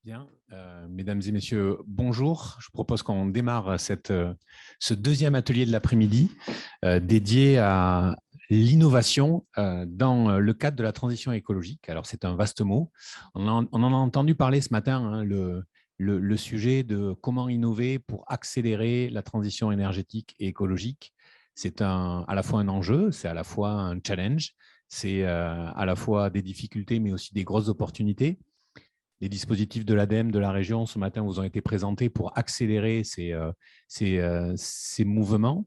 Bien, mesdames et messieurs, bonjour. Je propose qu'on démarre ce deuxième atelier de l'après-midi dédié à l'innovation dans le cadre de la transition écologique. Alors, c'est un vaste mot. On en a entendu parler ce matin, hein, le sujet de comment innover pour accélérer la transition énergétique et écologique. C'est à la fois un enjeu, c'est à la fois un challenge, c'est à la fois des difficultés, mais aussi des grosses opportunités. Les dispositifs de l'ADEME, de la région, ce matin, vous ont été présentés pour accélérer ces mouvements.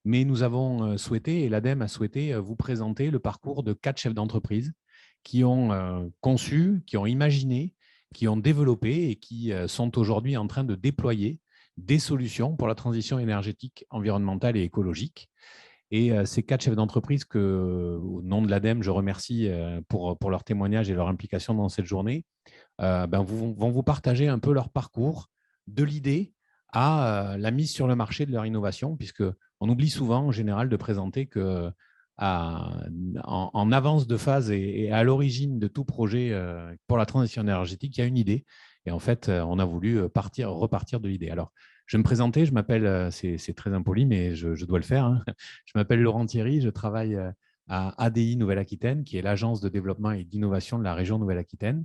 Mais nous avons souhaité, et l'ADEME a souhaité, vous présenter le parcours de 4 chefs d'entreprise qui ont conçu, qui ont imaginé, qui ont développé et qui sont aujourd'hui en train de déployer des solutions pour la transition énergétique, environnementale et écologique. Et ces 4 chefs d'entreprise que, au nom de l'ADEME, je remercie pour leur témoignage et leur implication dans cette journée, vont vous partager un peu leur parcours de l'idée à la mise sur le marché de leur innovation, puisqu'on oublie souvent en général de présenter que en avance de phase et à l'origine de tout projet pour la transition énergétique, il y a une idée. Et en fait, on a voulu repartir de l'idée. Alors, je vais me présenter, je m'appelle, c'est très impoli, mais je dois le faire, hein. Je m'appelle Laurent Thierry, je travaille à ADI Nouvelle-Aquitaine, qui est l'agence de développement et d'innovation de la région Nouvelle-Aquitaine,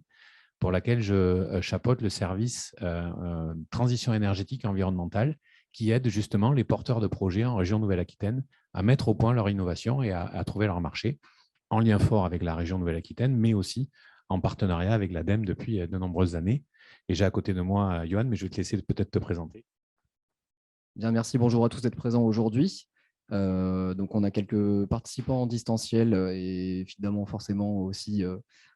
pour laquelle je chapeaute le service transition énergétique et environnementale, qui aide justement les porteurs de projets en région Nouvelle-Aquitaine à mettre au point leur innovation et à trouver leur marché, en lien fort avec la région Nouvelle-Aquitaine, mais aussi en partenariat avec l'ADEME depuis de nombreuses années. Et j'ai à côté de moi Johan, mais je vais te laisser peut-être te présenter. Bien, merci, bonjour à tous d'être présents aujourd'hui. Donc, on a quelques participants en distanciel et évidemment forcément aussi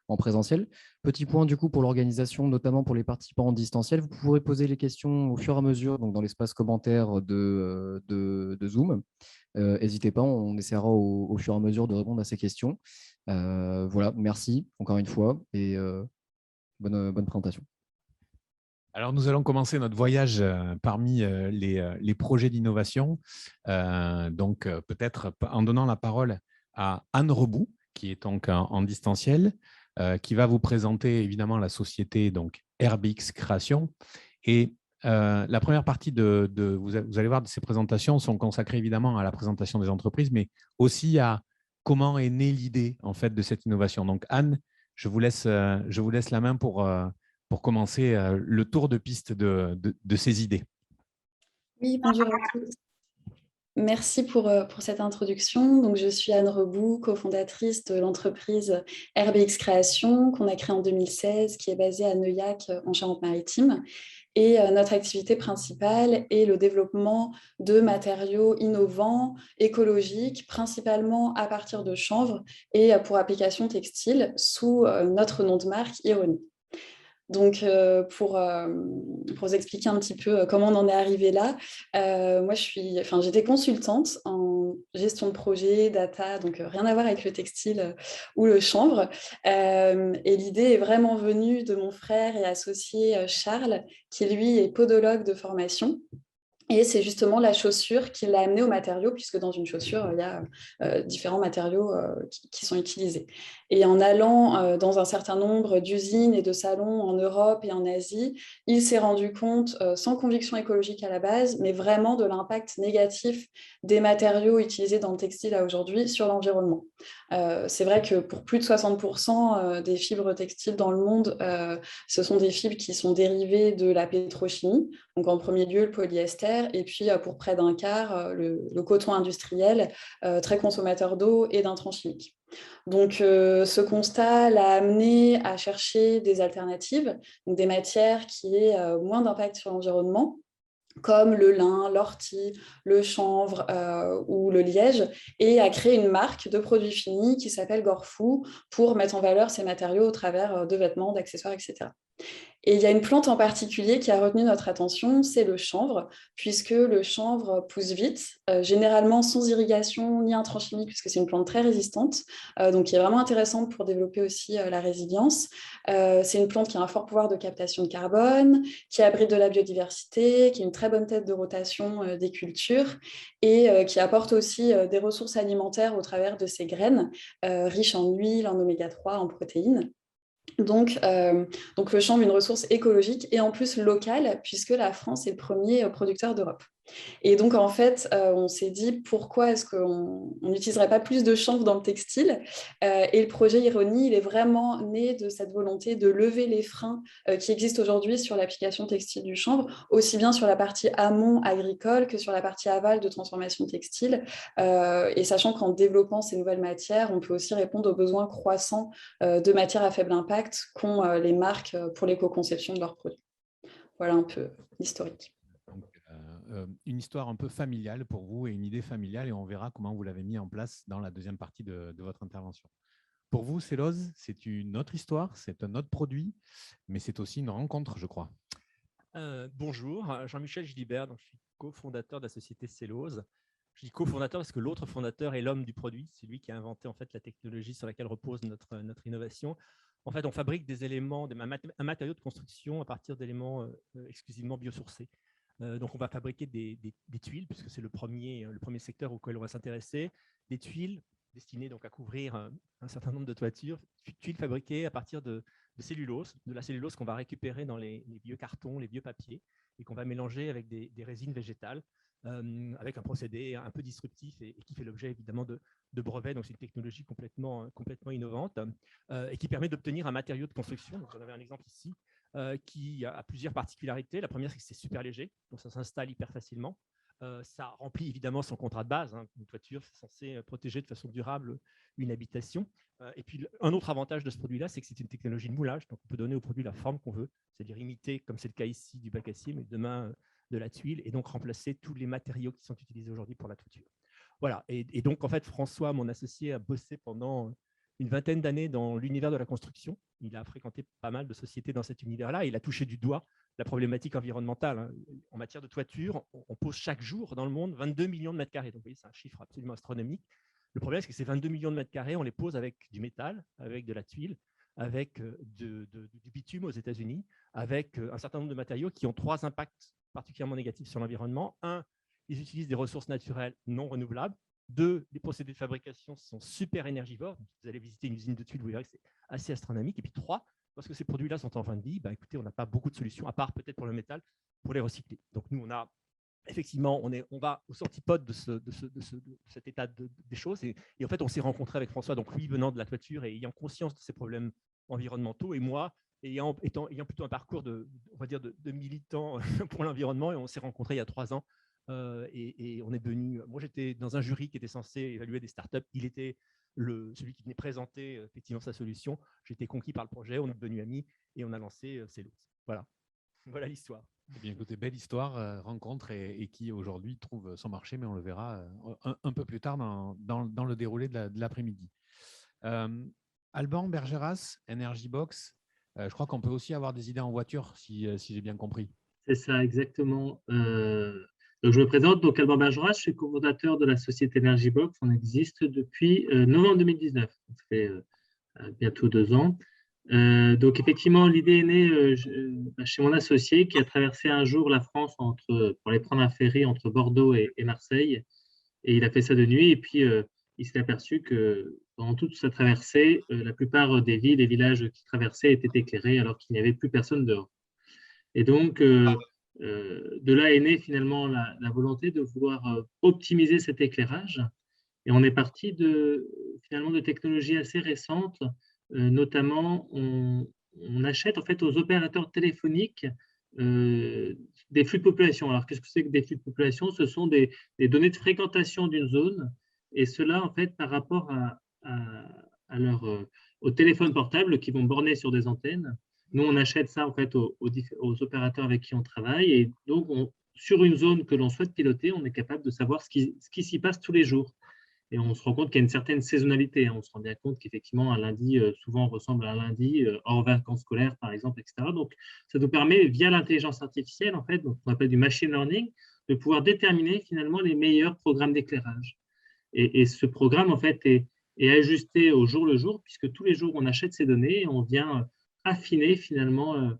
en présentiel. Petit point du coup pour l'organisation, notamment pour les participants en distanciel. Vous pourrez poser les questions au fur et à mesure donc dans l'espace commentaire de Zoom. N'hésitez pas, on essaiera au fur et à mesure de répondre à ces questions. Voilà, merci encore une fois et bonne présentation. Alors, nous allons commencer notre voyage parmi les projets d'innovation. Donc, peut-être en donnant la parole à Anne Reboux, qui est donc en distanciel, qui va vous présenter évidemment la société donc RBX Création. Et la première partie vous allez voir, de ces présentations sont consacrées évidemment à la présentation des entreprises, mais aussi à comment est née l'idée en fait de cette innovation. Donc, Anne, je vous laisse la main pour commencer le tour de piste de ces idées. Oui, bonjour à tous. Merci pour cette introduction. Donc, je suis Anne Reboux, cofondatrice de l'entreprise RBX Création qu'on a créée en 2016, qui est basée à Neuillac en Charente-Maritime. Et notre activité principale est le développement de matériaux innovants, écologiques, principalement à partir de chanvre et pour applications textiles sous notre nom de marque Irony. Donc, pour vous expliquer un petit peu comment on en est arrivé là, moi, j'étais consultante en gestion de projet, data, donc rien à voir avec le textile ou le chanvre. Et l'idée est vraiment venue de mon frère et associé Charles, qui lui est podologue de formation. Et c'est justement la chaussure qui l'a amené aux matériaux, puisque dans une chaussure, il y a différents matériaux qui sont utilisés. Et en allant dans un certain nombre d'usines et de salons en Europe et en Asie, il s'est rendu compte, sans conviction écologique à la base, mais vraiment de l'impact négatif des matériaux utilisés dans le textile à aujourd'hui sur l'environnement. C'est vrai que pour plus de 60% des fibres textiles dans le monde, ce sont des fibres qui sont dérivées de la pétrochimie. Donc, en premier lieu, le polyester, et puis pour près d'un quart, le coton industriel, très consommateur d'eau et d'intrants chimiques. Donc, ce constat l'a amené à chercher des alternatives, donc des matières qui aient moins d'impact sur l'environnement, comme le lin, l'ortie, le chanvre ou le liège, et à créer une marque de produits finis qui s'appelle Gorfou pour mettre en valeur ces matériaux au travers de vêtements, d'accessoires, etc. Et il y a une plante en particulier qui a retenu notre attention, c'est le chanvre, puisque le chanvre pousse vite, généralement sans irrigation ni intrants chimiques, puisque c'est une plante très résistante, donc qui est vraiment intéressante pour développer aussi la résilience. C'est une plante qui a un fort pouvoir de captation de carbone, qui abrite de la biodiversité, qui a une très bonne tête de rotation des cultures et qui apporte aussi des ressources alimentaires au travers de ses graines, riches en huile, en oméga 3, en protéines. Donc le chanvre, une ressource écologique et en plus locale, puisque la France est le premier producteur d'Europe. Et donc, en fait, on s'est dit pourquoi est-ce qu'on n'utiliserait pas plus de chanvre dans le textile. Et le projet Ironie, il est vraiment né de cette volonté de lever les freins qui existent aujourd'hui sur l'application textile du chanvre, aussi bien sur la partie amont agricole que sur la partie aval de transformation textile. Et sachant qu'en développant ces nouvelles matières, on peut aussi répondre aux besoins croissants de matières à faible impact qu'ont les marques pour l'éco-conception de leurs produits. Voilà un peu l'historique. Une histoire un peu familiale pour vous et une idée familiale, et on verra comment vous l'avez mis en place dans la deuxième partie de votre intervention. Pour vous, Cellulose, c'est une autre histoire, c'est un autre produit, mais c'est aussi une rencontre, je crois. Bonjour, Jean-Michel Gilibert, donc je suis cofondateur de la société Cellulose. Je dis cofondateur parce que l'autre fondateur est l'homme du produit, c'est lui qui a inventé en fait la technologie sur laquelle repose notre innovation. En fait, on fabrique des éléments, un matériau de construction à partir d'éléments exclusivement biosourcés. Donc, on va fabriquer des tuiles, puisque c'est le premier secteur auquel on va s'intéresser. Des tuiles destinées donc à couvrir un certain nombre de toitures, tuiles fabriquées à partir de cellulose, de la cellulose qu'on va récupérer dans les vieux cartons, les vieux papiers, et qu'on va mélanger avec des résines végétales, avec un procédé un peu disruptif et qui fait l'objet évidemment de brevets. Donc, c'est une technologie complètement innovante et qui permet d'obtenir un matériau de construction. Donc, j'en avais un exemple ici. Qui a plusieurs particularités. La première, c'est que c'est super léger, donc ça s'installe hyper facilement. Ça remplit évidemment son contrat de base. Une toiture, c'est censé protéger de façon durable une habitation. Et puis, un autre avantage de ce produit-là, c'est que c'est une technologie de moulage. Donc, on peut donner au produit la forme qu'on veut, c'est-à-dire imiter, comme c'est le cas ici, du bac acier, mais demain de la tuile, et donc remplacer tous les matériaux qui sont utilisés aujourd'hui pour la toiture. Voilà. Et donc, en fait, François, mon associé, a bossé pendant une vingtaine d'années dans l'univers de la construction. Il a fréquenté pas mal de sociétés dans cet univers-là. Il a touché du doigt la problématique environnementale. En matière de toiture, on pose chaque jour dans le monde 22 millions de mètres carrés. Donc, vous voyez, c'est un chiffre absolument astronomique. Le problème, c'est que ces 22 millions de mètres carrés, on les pose avec du métal, avec de la tuile, avec du bitume aux États-Unis, avec un certain nombre de matériaux qui ont 3 impacts particulièrement négatifs sur l'environnement. 1, ils utilisent des ressources naturelles non renouvelables. 2, les procédés de fabrication sont super énergivores. Vous allez visiter une usine de tuiles, vous verrez que c'est assez astronomique. Et puis 3, parce que ces produits-là sont en fin de vie, écoutez, on n'a pas beaucoup de solutions, à part peut-être pour le métal, pour les recycler. Donc nous, on a effectivement, on va aux antipodes de cet état des choses. Et en fait, on s'est rencontré avec François, donc lui venant de la toiture et ayant conscience de ces problèmes environnementaux, et moi ayant plutôt un parcours on va dire de militant pour l'environnement. Et on s'est rencontrés il y a 3 ans. Et on est devenu. Moi, j'étais dans un jury qui était censé évaluer des startups. Il était celui qui venait présenter effectivement sa solution. J'étais conquis par le projet. On est devenus amis et on a lancé Cellulose. Voilà l'histoire. Eh bien, écoutez, belle histoire, rencontre et qui aujourd'hui trouve son marché, mais on le verra un peu plus tard dans le déroulé de l'après-midi. Alban Bergeras, Energy Box, je crois qu'on peut aussi avoir des idées en voiture, si j'ai bien compris. C'est ça, exactement. Donc, je me présente, donc Alban Bergeras, je suis cofondateur de la société Energy Box. On existe depuis novembre 2019, ça fait bientôt 2 ans. Donc, effectivement, l'idée est née chez mon associé qui a traversé un jour la France pour aller prendre un ferry entre Bordeaux et Marseille. Et il a fait ça de nuit. Et puis, il s'est aperçu que pendant toute sa traversée, la plupart des villes et villages qu'il traversait étaient éclairés alors qu'il n'y avait plus personne dehors. Et donc, de là est née finalement la volonté de vouloir optimiser cet éclairage. Et on est parti finalement de technologies assez récentes. Notamment, on achète en fait aux opérateurs téléphoniques des flux de population. Alors, qu'est-ce que c'est que des flux de population? Ce sont des données de fréquentation d'une zone, et cela en fait par rapport aux téléphones portables qui vont borner sur des antennes. Nous, on achète ça en fait aux opérateurs avec qui on travaille, et donc sur une zone que l'on souhaite piloter, on est capable de savoir ce qui s'y passe tous les jours. Et on se rend compte qu'il y a une certaine saisonnalité. On se rend bien compte qu'effectivement, un lundi souvent ressemble à un lundi hors vacances scolaires, par exemple, etc. Donc, ça nous permet, via l'intelligence artificielle, en fait, donc on appelle du machine learning, de pouvoir déterminer finalement les meilleurs programmes d'éclairage. Et ce programme, en fait, est ajusté au jour le jour, puisque tous les jours, on achète ces données et on vient affiner finalement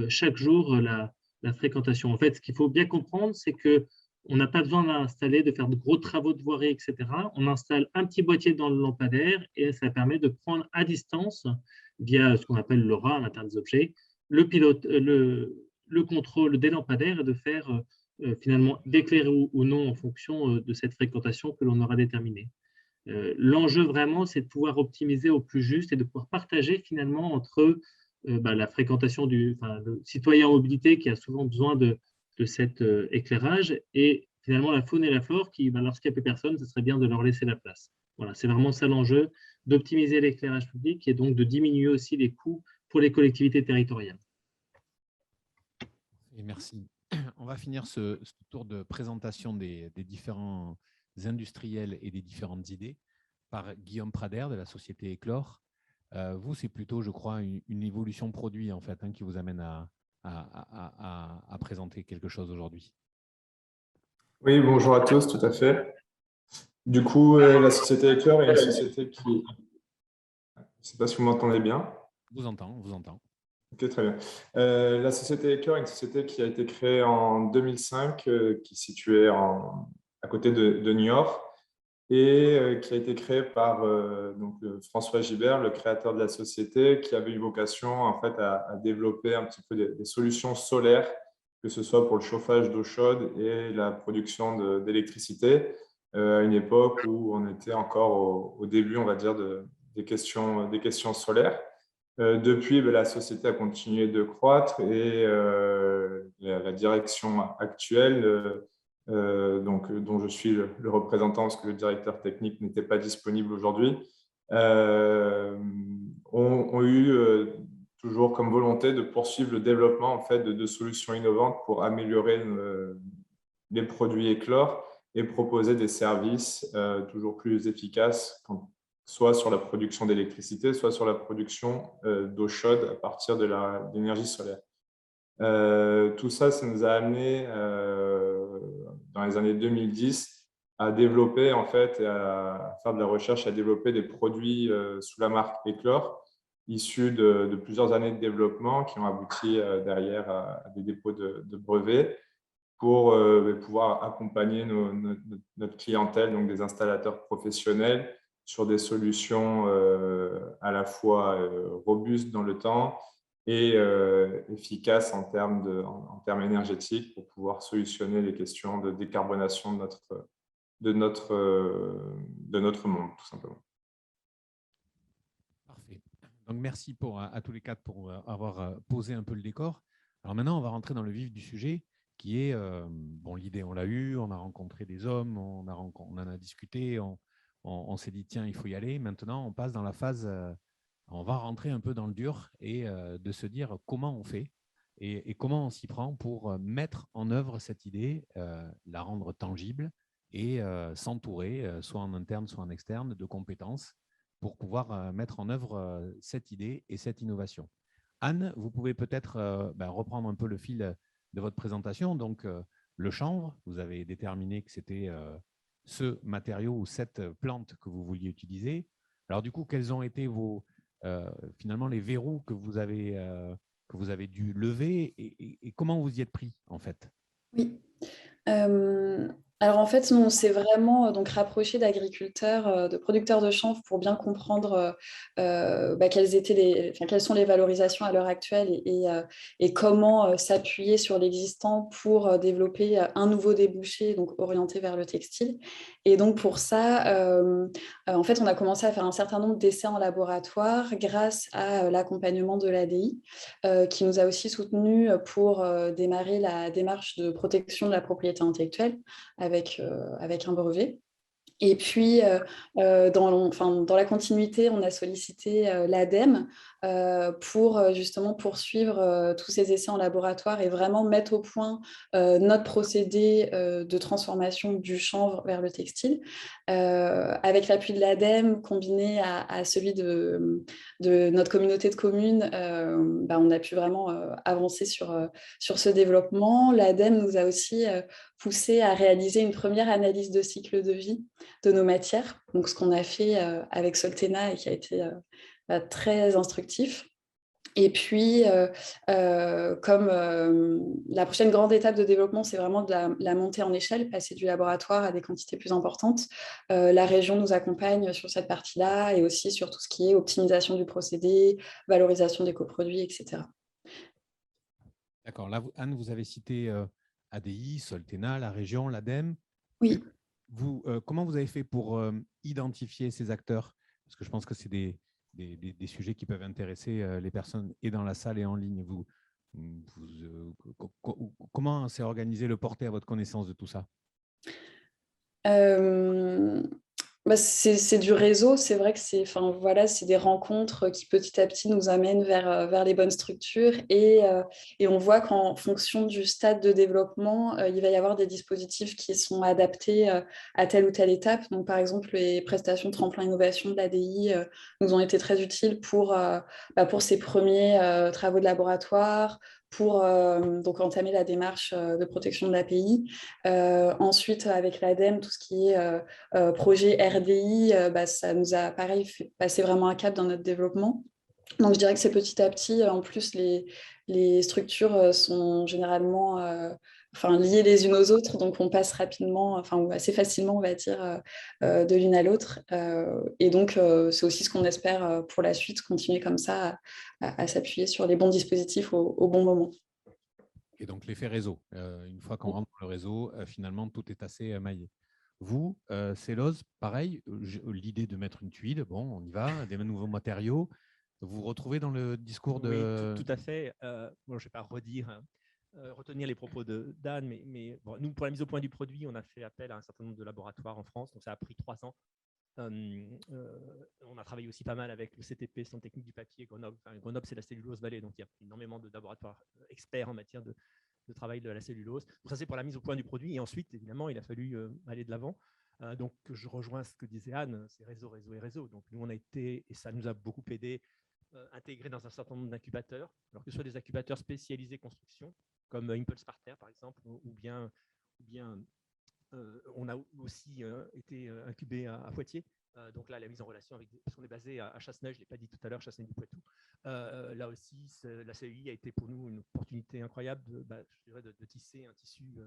chaque jour la fréquentation. En fait, ce qu'il faut bien comprendre, c'est que on n'a pas besoin de faire de gros travaux de voirie, etc. On installe un petit boîtier dans le lampadaire et ça permet de prendre à distance via ce qu'on appelle l'aura à l'intérieur des objets, le contrôle des lampadaires et de faire finalement d'éclairer ou non en fonction de cette fréquentation que l'on aura déterminée. L'enjeu vraiment, c'est de pouvoir optimiser au plus juste et de pouvoir partager finalement entre la fréquentation le citoyen en mobilité qui a souvent besoin de cet éclairage et finalement la faune et la flore qui, lorsqu'il n'y a plus personne, ce serait bien de leur laisser la place. Voilà, c'est vraiment ça l'enjeu, d'optimiser l'éclairage public et donc de diminuer aussi les coûts pour les collectivités territoriales. Et merci. On va finir ce tour de présentation des différents industriels et des différentes idées par Guillaume Prader de la société Éclore. Vous, c'est plutôt, je crois, une évolution produit en fait, qui vous amène à présenter quelque chose aujourd'hui. Oui, bonjour à tous, tout à fait. Du coup, la société Éclore est une société qui… Je ne sais pas si vous m'entendez bien. Vous entend. Ok, très bien. La société Éclore est une société qui a été créée en 2005, qui est située à côté de Niort, et qui a été créée par François Gibert, le créateur de la société, qui avait eu vocation en fait, à développer un petit peu des solutions solaires, que ce soit pour le chauffage d'eau chaude et la production d'électricité, à une époque où on était encore au début, on va dire, des questions solaires. Depuis, la société a continué de croître et la direction actuelle, dont je suis le représentant parce que le directeur technique n'était pas disponible aujourd'hui, ont eu toujours comme volonté de poursuivre le développement en fait, de solutions innovantes pour améliorer les produits Éclore et proposer des services toujours plus efficaces, soit sur la production d'électricité, soit sur la production d'eau chaude à partir de l'énergie solaire. Tout ça, ça nous a amené dans les années 2010 à développer en fait, et à faire de la recherche, à développer des produits sous la marque Éclore, issus de plusieurs années de développement qui ont abouti derrière à des dépôts de brevets pour pouvoir accompagner notre clientèle, donc des installateurs professionnels, sur des solutions à la fois robustes dans le temps et efficaces en termes énergétiques pour pouvoir solutionner les questions de décarbonation de notre monde, tout simplement. Parfait. Donc, merci à tous les quatre pour avoir posé un peu le décor. Alors maintenant, on va rentrer dans le vif du sujet qui est, l'idée, on l'a eue, on a rencontré des hommes, on en a discuté, on s'est dit, tiens, il faut y aller. Maintenant, on passe dans la phase, on va rentrer un peu dans le dur et de se dire comment on fait et comment on s'y prend pour mettre en œuvre cette idée, la rendre tangible et s'entourer, soit en interne, soit en externe, de compétences pour pouvoir mettre en œuvre cette idée et cette innovation. Anne, vous pouvez peut-être reprendre un peu le fil de votre présentation. Donc, le chanvre, vous avez déterminé que c'était ce matériau ou cette plante que vous vouliez utiliser. Alors, du coup, quels ont été finalement les verrous que vous avez dû lever et comment vous y êtes pris, en fait? Oui. Alors en fait, nous, on s'est vraiment donc rapproché d'agriculteurs, de producteurs de chanvre pour bien comprendre quelles sont les valorisations à l'heure actuelle et comment s'appuyer sur l'existant pour développer un nouveau débouché, donc orienté vers le textile. Et donc pour ça, en fait, on a commencé à faire un certain nombre d'essais en laboratoire grâce à l'accompagnement de l'ADI, qui nous a aussi soutenus pour démarrer la démarche de protection de la propriété intellectuelle avec un brevet. Et puis, dans la continuité, on a sollicité l'ADEME pour justement poursuivre tous ces essais en laboratoire et vraiment mettre au point notre procédé de transformation du chanvre vers le textile. Avec l'appui de l'ADEME combiné à celui de notre communauté de communes, on a pu vraiment avancer sur ce développement. L'ADEME nous a aussi poussé à réaliser une première analyse de cycle de vie de nos matières, donc ce qu'on a fait avec Soltena et qui a été très instructif. Et puis, comme la prochaine grande étape de développement, c'est vraiment de la montée en échelle, passer du laboratoire à des quantités plus importantes, la région nous accompagne sur cette partie-là et aussi sur tout ce qui est optimisation du procédé, valorisation des coproduits, etc. D'accord. Là, Anne, vous avez cité ADI, Soltena, la région, l'ADEME. Oui. Comment vous avez fait pour identifier ces acteurs? Parce que je pense que c'est des sujets qui peuvent intéresser les personnes et dans la salle et en ligne. Comment s'est organisé le porté à votre connaissance de tout ça? C'est du réseau, c'est vrai que c'est des rencontres qui petit à petit nous amènent vers les bonnes structures et on voit qu'en fonction du stade de développement, il va y avoir des dispositifs qui sont adaptés à telle ou telle étape. Donc, par exemple, les prestations tremplin innovation de l'ADI nous ont été très utiles pour ces premiers travaux de laboratoire, pour donc entamer la démarche de protection de l'API. Ensuite, avec l'ADEME, tout ce qui est projet RDI, ça nous a, pareil, fait passer vraiment un cap dans notre développement. Donc, je dirais que c'est petit à petit. En plus, les structures sont généralement liées les unes aux autres. Donc, on passe rapidement, ou assez facilement, on va dire, de l'une à l'autre. Et donc, c'est aussi ce qu'on espère pour la suite, continuer comme ça à s'appuyer sur les bons dispositifs au bon moment. Et donc, l'effet réseau. Une fois qu'on rentre dans le réseau, finalement, tout est assez maillé. Vous, Célose, pareil, l'idée de mettre une tuile, bon, on y va, des nouveaux matériaux. Vous vous retrouvez dans le discours de… Oui, tout à fait. Je ne vais pas retenir les propos d'Anne, mais bon, nous, pour la mise au point du produit, on a fait appel à un certain nombre de laboratoires en France, donc ça a pris 3 ans. On a travaillé aussi pas mal avec le CTP, Centre technique du papier, Grenoble. Grenoble, c'est la cellulose vallée, donc il y a énormément de laboratoires experts en matière de travail de la cellulose. Donc ça, c'est pour la mise au point du produit. Et ensuite, évidemment, il a fallu aller de l'avant. Donc, je rejoins ce que disait Anne, c'est réseau, réseau et réseau. Donc, nous, on a été, et ça nous a beaucoup aidé, intégrés dans un certain nombre d'incubateurs, alors que ce soit des incubateurs spécialisés construction, comme Impulse par Terre, par exemple, ou bien on a aussi été incubé à Poitiers. Donc là, la mise en relation avec, parce qu'on est basé à Chasseneuil, je ne l'ai pas dit tout à l'heure, Chasseneuil du Poitou. Là aussi, la CEI a été pour nous une opportunité incroyable de tisser un tissu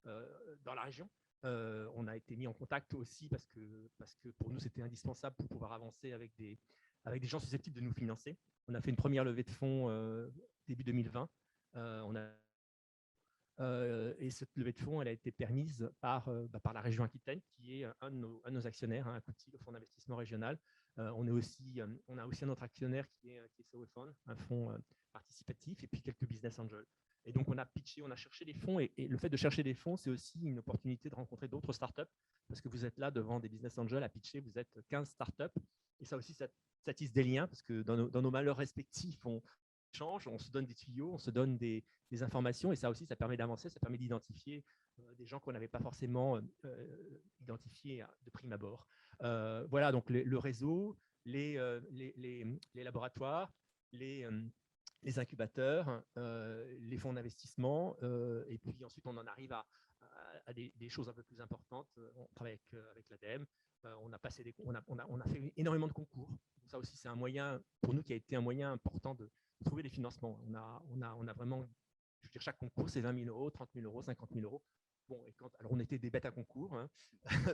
dans la région. On a été mis en contact aussi parce que pour nous, c'était indispensable pour pouvoir avancer avec des gens susceptibles de nous financer. On a fait une première levée de fonds début 2020. Et cette levée de fonds, elle a été permise par la région Aquitaine, qui est un de nos actionnaires, un Coty, le fonds d'investissement régional. On a aussi un autre actionnaire qui est SOE un fonds participatif, et puis quelques business angels. Et donc, on a pitché, on a cherché des fonds, et le fait de chercher des fonds, c'est aussi une opportunité de rencontrer d'autres startups, parce que vous êtes là devant des business angels à pitcher, vous êtes 15 startups, et ça aussi, ça tisse des liens, parce que dans nos malheurs respectifs, on change, on se donne des tuyaux, on se donne des informations, et ça aussi, ça permet d'avancer, ça permet d'identifier des gens qu'on n'avait pas forcément identifiés de prime abord. Voilà, donc le réseau, les laboratoires, les incubateurs, les fonds d'investissement, et puis ensuite on en arrive à des choses un peu plus importantes. On travaille avec l'ADEME, on a fait énormément de concours. Ça aussi, c'est un moyen pour nous qui a été un moyen important de trouver des financements. On a vraiment, je veux dire, chaque concours, c'est 20 000 euros, 30 000 euros, 50 000 euros. Bon, alors on était des bêtes à concours, hein,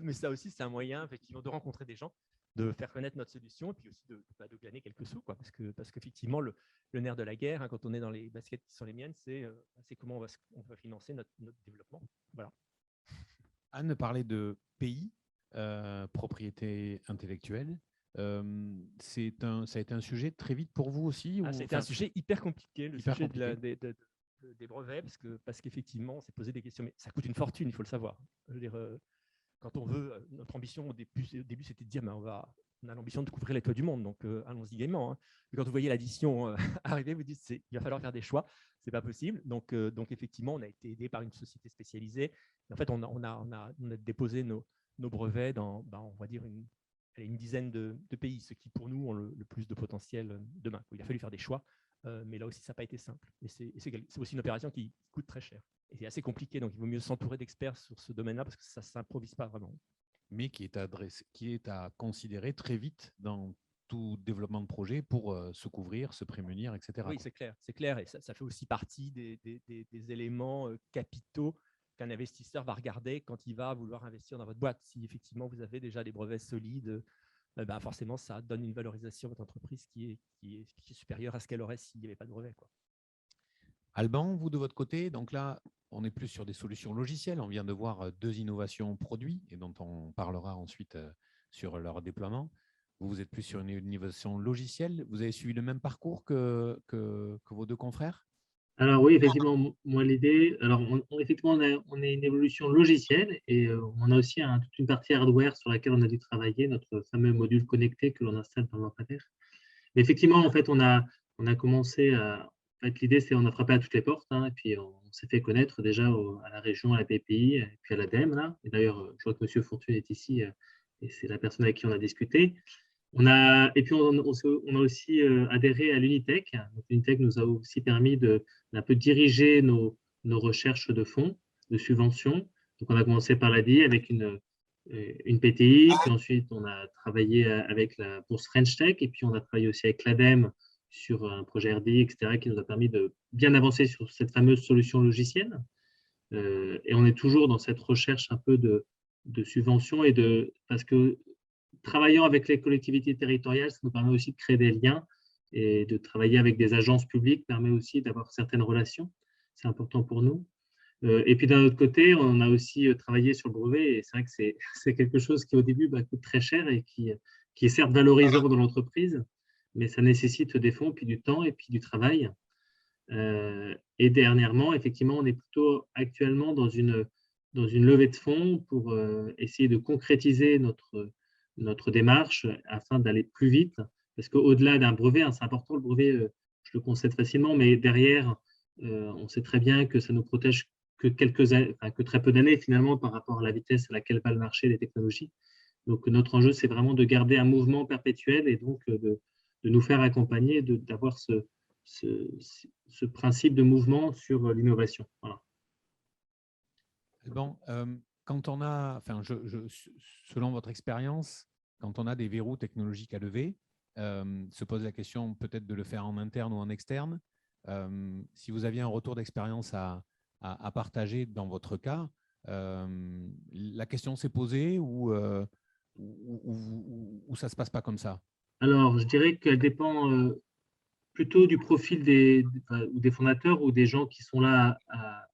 mais ça aussi, c'est un moyen effectivement de rencontrer des gens, de faire connaître notre solution, et puis aussi de gagner quelques sous, quoi, parce qu'effectivement, le nerf de la guerre, hein, quand on est dans les baskets qui sont les miennes, c'est comment on va financer notre développement. Voilà. Anne parlait de pays, propriété intellectuelle. Ça a été un sujet très vite pour vous aussi? C'était un sujet hyper compliqué, le sujet des brevets, parce qu'effectivement, on s'est posé des questions, mais ça coûte une fortune, il faut le savoir. Je veux dire, quand on veut, notre ambition au début c'était de dire, mais on a l'ambition de couvrir les toits du monde, donc allons-y gaiement. Hein. Et quand vous voyez l'addition arriver, vous dites, il va falloir faire des choix, c'est pas possible. Donc effectivement, on a été aidé par une société spécialisée. Et en fait, on a déposé nos brevets dans, on va dire, une dizaine de pays, ce qui pour nous ont le plus de potentiel demain. Il a fallu faire des choix, mais là aussi, ça n'a pas été simple. Et c'est aussi une opération qui coûte très cher. Et c'est assez compliqué, donc il vaut mieux s'entourer d'experts sur ce domaine-là parce que ça ne s'improvise pas vraiment. Mais qui est à considérer très vite dans tout développement de projet pour se couvrir, se prémunir, etc. Oui, c'est clair. Et ça fait aussi partie des éléments capitaux qu'un investisseur va regarder quand il va vouloir investir dans votre boîte. Si effectivement vous avez déjà des brevets solides, forcément, ça donne une valorisation à votre entreprise qui est supérieure à ce qu'elle aurait s'il n'y avait pas de brevet, quoi. Alban, vous de votre côté, donc là, on est plus sur des solutions logicielles. On vient de voir 2 innovations produits et dont on parlera ensuite sur leur déploiement. Vous êtes plus sur une innovation logicielle. Vous avez suivi le même parcours que vos 2 confrères? Alors oui, effectivement, moi l'idée, alors effectivement, on a une évolution logicielle et on a aussi toute une partie hardware sur laquelle on a dû travailler, notre fameux module connecté que l'on installe dans le lampadaire. Mais effectivement, en fait, on a commencé à… En fait, l'idée, c'est on a frappé à toutes les portes, hein, et puis on s'est fait connaître déjà à la région, à la BPI, et puis à l'ADEME. Là. Et d'ailleurs, je vois que M. Fortune est ici, et c'est la personne avec qui on a discuté. Et puis, on a aussi adhéré à l'Unitech. Donc, l'Unitech nous a aussi permis d'un peu diriger nos recherches de fonds, de subventions. Donc, on a commencé par l'ADI avec une PTI, puis ensuite, on a travaillé avec la bourse French Tech, et puis on a travaillé aussi avec l'ADEME sur un projet RDI, etc., qui nous a permis de bien avancer sur cette fameuse solution logicielle. Et on est toujours dans cette recherche un peu de subventions, parce que travaillant avec les collectivités territoriales, ça nous permet aussi de créer des liens et de travailler avec des agences publiques permet aussi d'avoir certaines relations. C'est important pour nous. Et puis d'un autre côté, on a aussi travaillé sur le brevet et c'est vrai que c'est quelque chose qui au début coûte très cher et qui est certes valorisant dans l'entreprise, mais ça nécessite des fonds, puis du temps et puis du travail. Et dernièrement, effectivement, on est plutôt actuellement dans une levée de fonds pour essayer de concrétiser notre démarche afin d'aller plus vite. Parce qu'au-delà d'un brevet, c'est important, le brevet, je le concède facilement, mais derrière, on sait très bien que ça nous protège que très peu d'années finalement par rapport à la vitesse à laquelle va le marché des technologies. Donc, notre enjeu, c'est vraiment de garder un mouvement perpétuel et donc de nous faire accompagner, d'avoir ce principe de mouvement sur l'innovation. Voilà. Bon, quand on a, selon votre expérience, quand on a des verrous technologiques à lever, se pose la question peut-être de le faire en interne ou en externe. Si vous aviez un retour d'expérience à partager dans votre cas, la question s'est posée ou ça ne se passe pas comme ça? Alors, je dirais qu'elle dépend plutôt du profil des fondateurs ou des gens qui sont là à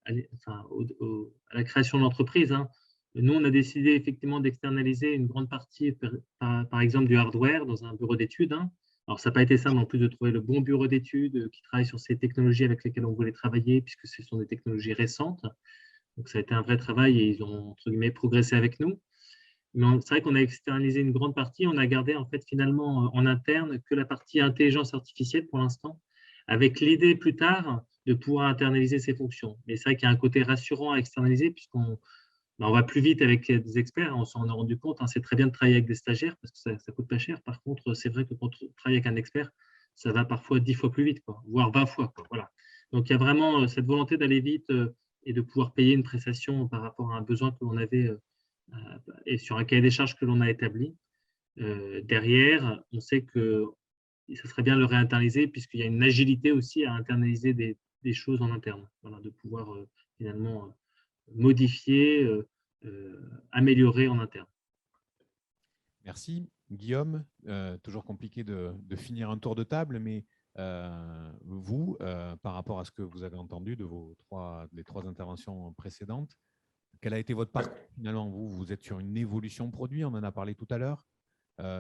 la création de l'entreprise. Hein. Nous, on a décidé effectivement d'externaliser une grande partie, par exemple, du hardware dans un bureau d'études. Hein. Alors, ça n'a pas été simple en plus de trouver le bon bureau d'études qui travaille sur ces technologies avec lesquelles on voulait travailler, puisque ce sont des technologies récentes. Donc, ça a été un vrai travail et ils ont, entre guillemets, progressé avec nous. Mais c'est vrai qu'on a externalisé une grande partie. On a gardé en fait finalement en interne que la partie intelligence artificielle pour l'instant, avec l'idée plus tard de pouvoir internaliser ces fonctions. Mais c'est vrai qu'il y a un côté rassurant à externaliser puisqu'on va plus vite avec des experts. On s'en est rendu compte. Hein, c'est très bien de travailler avec des stagiaires parce que ça ne coûte pas cher. Par contre, c'est vrai que quand on travaille avec un expert, ça va parfois 10 fois plus vite, quoi, voire 20 fois. Quoi, voilà. Donc, il y a vraiment cette volonté d'aller vite et de pouvoir payer une prestation par rapport à un besoin que l'on avait et sur un cahier des charges que l'on a établi. Derrière, on sait que ça serait bien de le réinternaliser puisqu'il y a une agilité aussi à internaliser des choses en interne, voilà, de pouvoir finalement modifier, améliorer en interne. Merci. Guillaume, toujours compliqué de finir un tour de table, mais vous, par rapport à ce que vous avez entendu de les trois interventions précédentes, quel a été votre parcours finalement? Vous êtes sur une évolution produit, on en a parlé tout à l'heure.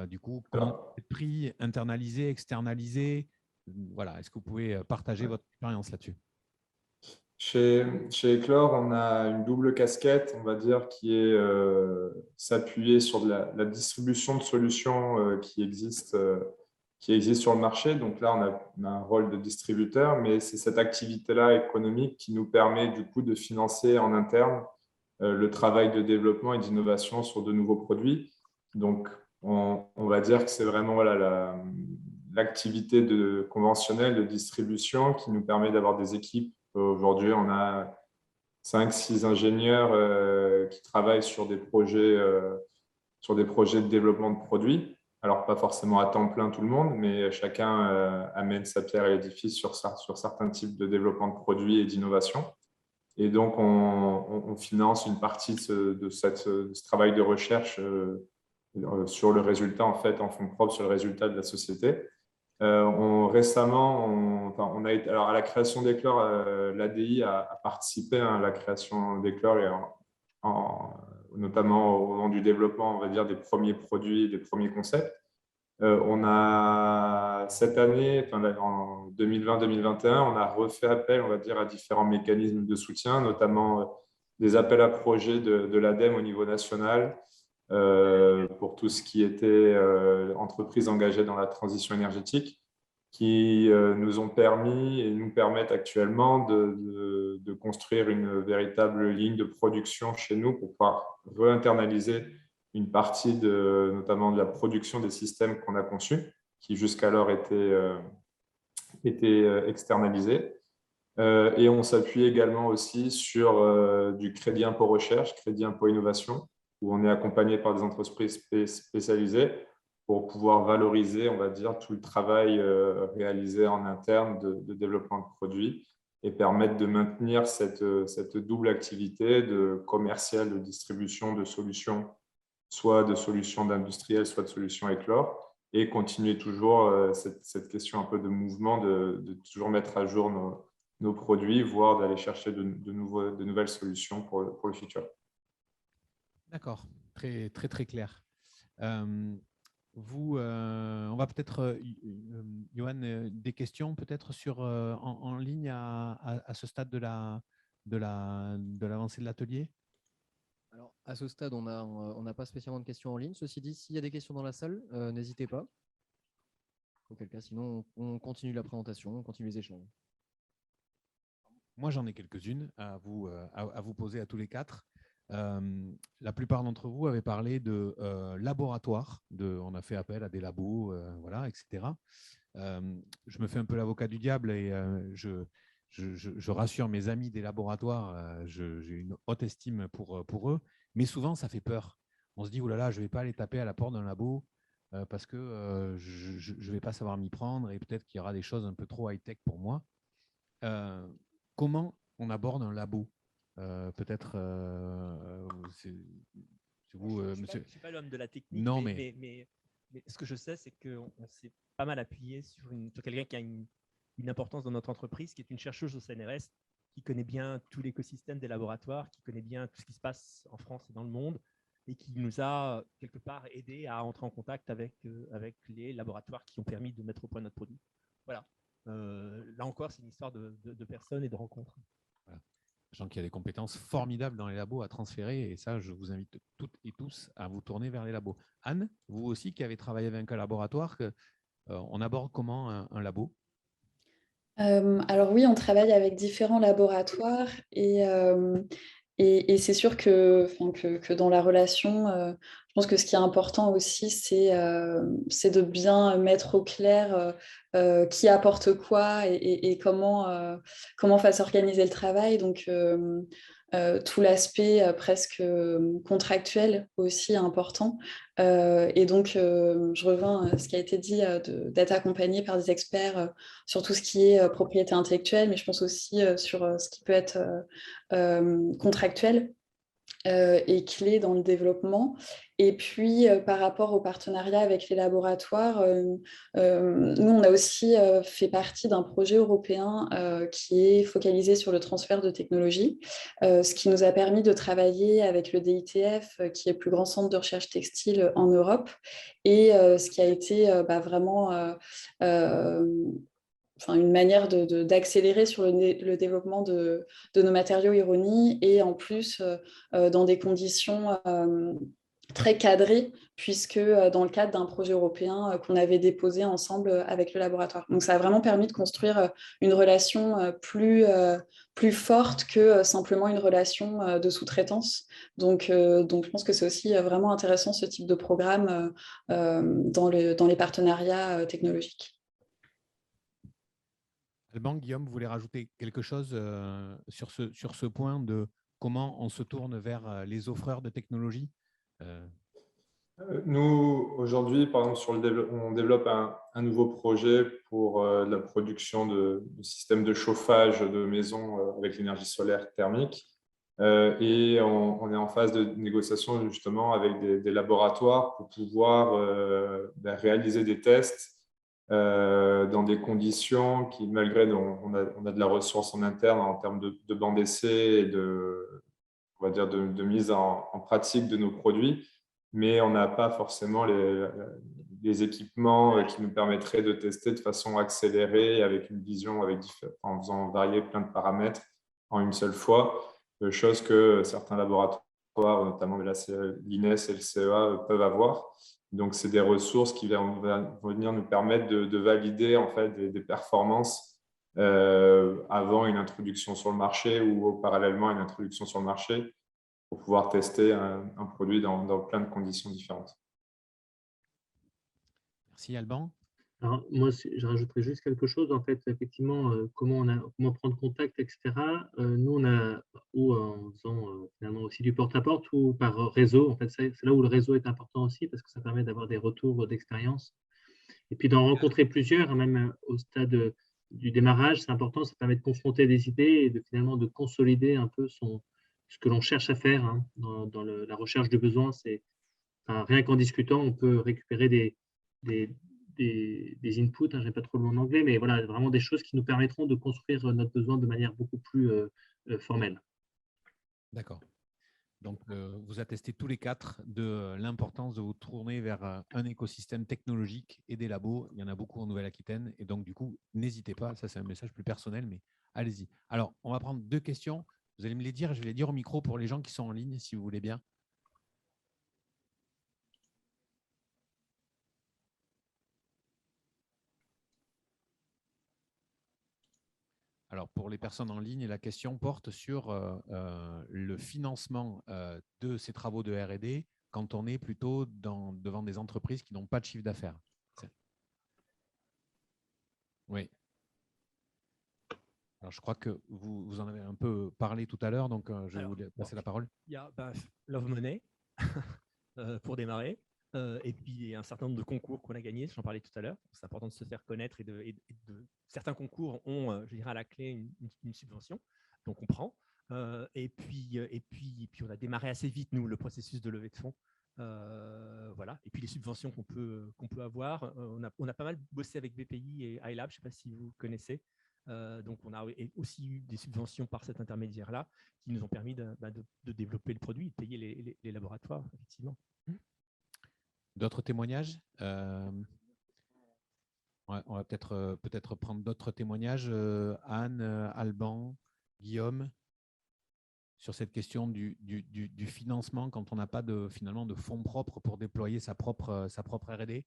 Du coup, comment vous êtes pris, internalisé, externalisé? Voilà, est-ce que vous pouvez partager votre expérience là-dessus? Chez Eclore, on a une double casquette, on va dire, qui est s'appuyer sur de la distribution de solutions qui existent sur le marché. Donc là, on a un rôle de distributeur, mais c'est cette activité-là économique qui nous permet du coup de financer en interne le travail de développement et d'innovation sur de nouveaux produits. Donc, on va dire que c'est vraiment l'activité conventionnelle de distribution qui nous permet d'avoir des équipes. Aujourd'hui, on a 5-6 ingénieurs qui travaillent sur des projets de développement de produits. Alors, pas forcément à temps plein tout le monde, mais chacun amène sa pierre à l'édifice sur certains types de développement de produits et d'innovation. Et donc, on finance une partie de ce travail de recherche sur le résultat, en fait, en fonds propres sur le résultat de la société. Récemment, on a été, alors à la création d'Eclore, l'ADI a participé à la création d'Eclore et notamment au moment du développement, on va dire, des premiers produits, des premiers concepts. On a cette année, en 2020-2021, on a refait appel, on va dire, à différents mécanismes de soutien, notamment des appels à projets de l'ADEME au niveau national pour tout ce qui était entreprises engagées dans la transition énergétique, qui nous ont permis et nous permettent actuellement de construire une véritable ligne de production chez nous pour pouvoir réinternaliser une partie notamment de la production des systèmes qu'on a conçus, qui jusqu'alors étaient externalisés. Et on s'appuie également aussi sur du crédit impôt recherche, crédit impôt innovation, où on est accompagné par des entreprises spécialisées pour pouvoir valoriser, on va dire, tout le travail réalisé en interne de développement de produits et permettre de maintenir cette double activité de commercial, de distribution de solutions, soit de solutions d'industriels, soit de solutions Eclore, et continuer toujours cette question un peu de mouvement, de toujours mettre à jour nos produits, voire d'aller chercher de nouvelles solutions pour le futur. D'accord, très, très, très clair. On va peut-être, Johan, des questions peut-être en ligne à ce stade de l'avancée de l'atelier? Alors, à ce stade, on n'a pas spécialement de questions en ligne. Ceci dit, s'il y a des questions dans la salle, n'hésitez pas. Auquel cas, sinon, on continue la présentation, on continue les échanges. Moi, j'en ai quelques-unes à vous poser à tous les quatre. La plupart d'entre vous avaient parlé de laboratoire, on a fait appel à des labos, voilà, etc. Je me fais un peu l'avocat du diable et je rassure mes amis des laboratoires, j'ai une haute estime pour eux, mais souvent ça fait peur. On se dit, oh là là, je ne vais pas aller taper à la porte d'un labo parce que je ne vais pas savoir m'y prendre et peut-être qu'il y aura des choses un peu trop high-tech pour moi. Comment on aborde un labo? Peut-être c'est vous, monsieur. Je ne suis pas l'homme de la technique, non, mais ce que je sais, c'est qu'on s'est pas mal appuyé sur quelqu'un qui a une importance dans notre entreprise, qui est une chercheuse au CNRS, qui connaît bien tout l'écosystème des laboratoires, qui connaît bien tout ce qui se passe en France et dans le monde, et qui nous a quelque part aidé à entrer en contact avec les laboratoires qui ont permis de mettre au point notre produit. Voilà. Là encore, c'est une histoire de personnes et de rencontres. Voilà. Sachant qu'il y a des compétences formidables dans les labos à transférer, et ça, je vous invite toutes et tous à vous tourner vers les labos. Anne, vous aussi qui avez travaillé avec un laboratoire, on aborde comment un labo? Alors oui, on travaille avec différents laboratoires et c'est sûr que dans la relation, je pense que ce qui est important aussi, c'est de bien mettre au clair qui apporte quoi et comment va s'organiser le travail. Donc, tout l'aspect presque contractuel aussi est important. Et donc, je reviens à ce qui a été dit d'être accompagné par des experts sur tout ce qui est propriété intellectuelle, mais je pense aussi sur ce qui peut être contractuel et clé dans le développement. Et puis, par rapport au partenariat avec les laboratoires, nous, on a aussi fait partie d'un projet européen qui est focalisé sur le transfert de technologie, ce qui nous a permis de travailler avec le DITF, qui est le plus grand centre de recherche textile en Europe, et ce qui a été vraiment une manière d'accélérer sur le développement de nos matériaux ironie et en plus dans des conditions très cadrées puisque dans le cadre d'un projet européen qu'on avait déposé ensemble avec le laboratoire. Donc ça a vraiment permis de construire une relation plus forte que simplement une relation de sous-traitance. Donc je pense que c'est aussi vraiment intéressant ce type de programme dans les partenariats technologiques. Alban, Guillaume, vous voulez rajouter quelque chose sur ce point de comment on se tourne vers les offreurs de technologie? Nous, aujourd'hui, par exemple, on développe un nouveau projet pour la production de systèmes de chauffage de maisons avec l'énergie solaire thermique. Et on est en phase de négociation justement avec des laboratoires pour pouvoir réaliser des tests dans des conditions qui, malgré on a de la ressource en interne en termes de bancs d'essai et on va dire de mise en pratique de nos produits, mais on n'a pas forcément les équipements qui nous permettraient de tester de façon accélérée avec une vision, en faisant varier plein de paramètres en une seule fois, chose que certains laboratoires, notamment l'INES et le CEA, peuvent avoir. Donc, c'est des ressources qui vont venir nous permettre de valider en fait, des performances avant une introduction sur le marché ou parallèlement à une introduction sur le marché pour pouvoir tester un produit dans plein de conditions différentes. Merci Alban. Alors, moi, je rajouterais juste quelque chose. En fait, effectivement, comment prendre contact, etc. Nous, on a, ou en faisant finalement aussi du porte-à-porte ou par réseau. En fait, c'est là où le réseau est important aussi parce que ça permet d'avoir des retours d'expérience. Et puis d'en rencontrer plusieurs, même au stade du démarrage, c'est important. Ça permet de confronter des idées et finalement de consolider un peu ce que l'on cherche à faire hein, dans la recherche du besoin. Rien qu'en discutant, on peut récupérer des inputs, hein, je n'ai pas trop le mot en anglais, mais voilà, vraiment des choses qui nous permettront de construire notre besoin de manière beaucoup plus formelle. D'accord. Donc, vous attestez tous les quatre de l'importance de vous tourner vers un écosystème technologique et des labos. Il y en a beaucoup en Nouvelle-Aquitaine. Et donc, du coup, n'hésitez pas. Ça, c'est un message plus personnel, mais allez-y. Alors, on va prendre 2 questions. Vous allez me les dire. Je vais les dire au micro pour les gens qui sont en ligne, si vous voulez bien. Alors, pour les personnes en ligne, la question porte sur le financement de ces travaux de R&D quand on est plutôt devant des entreprises qui n'ont pas de chiffre d'affaires. Oui. Alors, je crois que vous en avez un peu parlé tout à l'heure, donc je vais vous passer la parole. Il y a Love Money pour démarrer. Et puis un certain nombre de concours qu'on a gagnés, j'en parlais tout à l'heure. C'est important de se faire connaître certains concours ont, je dirais, à la clé une subvention, donc on prend. Et puis on a démarré assez vite nous le processus de levée de fonds. Voilà. Et puis les subventions qu'on peut avoir, on a pas mal bossé avec BPI et iLab, je ne sais pas si vous connaissez. Donc on a aussi eu des subventions par cet intermédiaire-là qui nous ont permis de développer le produit, de payer les laboratoires, effectivement. D'autres témoignages ouais, on va peut-être prendre d'autres témoignages. Anne, Alban, Guillaume, sur cette question du financement quand on n'a pas finalement de fonds propres pour déployer sa propre R&D.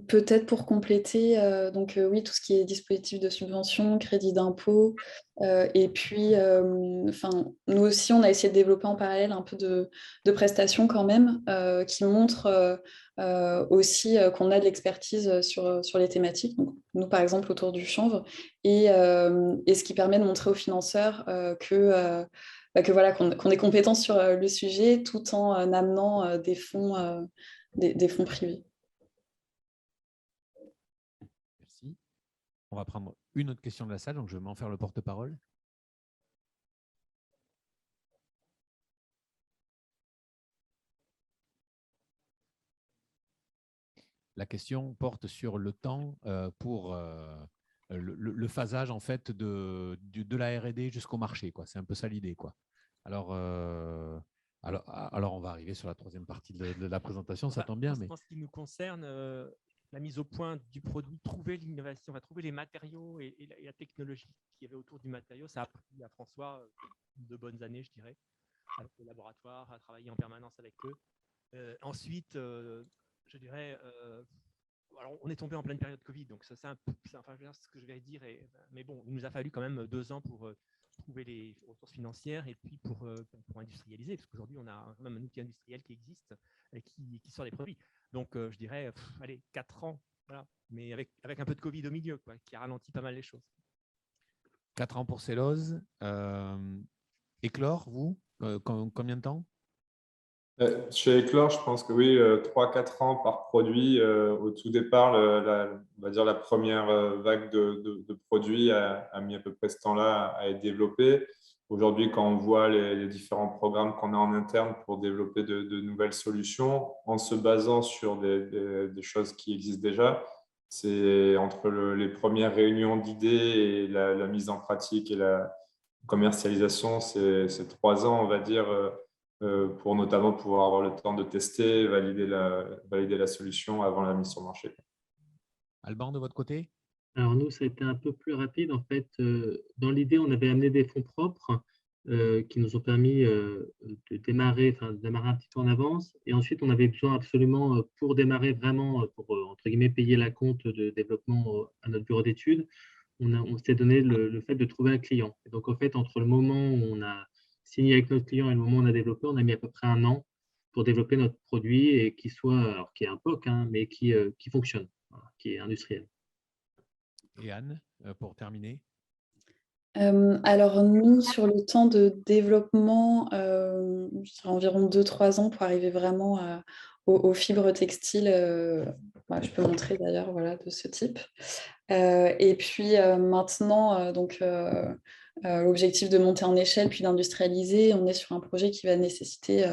Peut-être pour compléter, oui, tout ce qui est dispositif de subvention, crédit d'impôt, et puis nous aussi, on a essayé de développer en parallèle un peu de prestations quand même, qui montrent aussi qu'on a de l'expertise sur les thématiques. Donc, nous, par exemple, autour du chanvre, et ce qui permet de montrer aux financeurs voilà, qu'on est compétent sur le sujet tout en amenant des fonds privés. Merci. On va prendre une autre question de la salle, donc je vais m'en faire le porte-parole. La question porte sur le temps pour le phasage en fait de la R&D jusqu'au marché. C'est un peu ça l'idée. Alors, on va arriver sur la troisième partie de la présentation, ça tombe bien. En ce qui nous concerne, la mise au point du produit, trouver l'innovation, trouver les matériaux et la technologie qu'il y avait autour du matériau, ça a pris à François de bonnes années, je dirais, avec le laboratoire, à travailler en permanence avec eux. Ensuite, je dirais, alors on est tombé en pleine période Covid, donc ça, c'est ce que je vais dire. Mais bon, il nous a fallu quand même 2 ans pour trouver les ressources financières et puis pour industrialiser, parce qu'aujourd'hui, on a même un outil industriel qui existe et qui sort des produits. Donc, je dirais, allez, 4 ans, voilà, mais avec un peu de Covid au milieu, qui a ralenti pas mal les choses. 4 ans pour Cellose. Éclore, vous, combien de temps? Chez Eclore, je pense que oui, 3-4 ans par produit. Au tout départ, on va dire la première vague de produits a mis à peu près ce temps-là à être développée. Aujourd'hui, quand on voit les différents programmes qu'on a en interne pour développer de nouvelles solutions, en se basant sur des choses qui existent déjà, c'est entre les premières réunions d'idées et la mise en pratique et la commercialisation, c'est 3 ans, on va dire, pour notamment pouvoir avoir le temps de tester, valider la solution avant la mise sur le marché. Alban, de votre côté? Alors nous, ça a été un peu plus rapide. En fait, dans l'idée, on avait amené des fonds propres qui nous ont permis de démarrer un petit peu en avance. Et ensuite, on avait besoin absolument, pour démarrer vraiment, pour, entre guillemets, payer la compte de développement à notre bureau d'études, on s'est donné le fait de trouver un client. Et donc, en fait, entre le moment où on a signé avec notre client et le moment où on a développé, on a mis à peu près 1 an pour développer notre produit et qui soit, alors qui est un POC, hein, mais qui fonctionne, voilà, qui est industriel. Et Anne, pour terminer? Alors nous, sur le temps de développement, je dirais environ 2-3 ans pour arriver vraiment aux fibres textiles. Je peux montrer d'ailleurs, voilà, de ce type. Et puis maintenant, l'objectif de monter en échelle puis d'industrialiser, on est sur un projet qui va nécessiter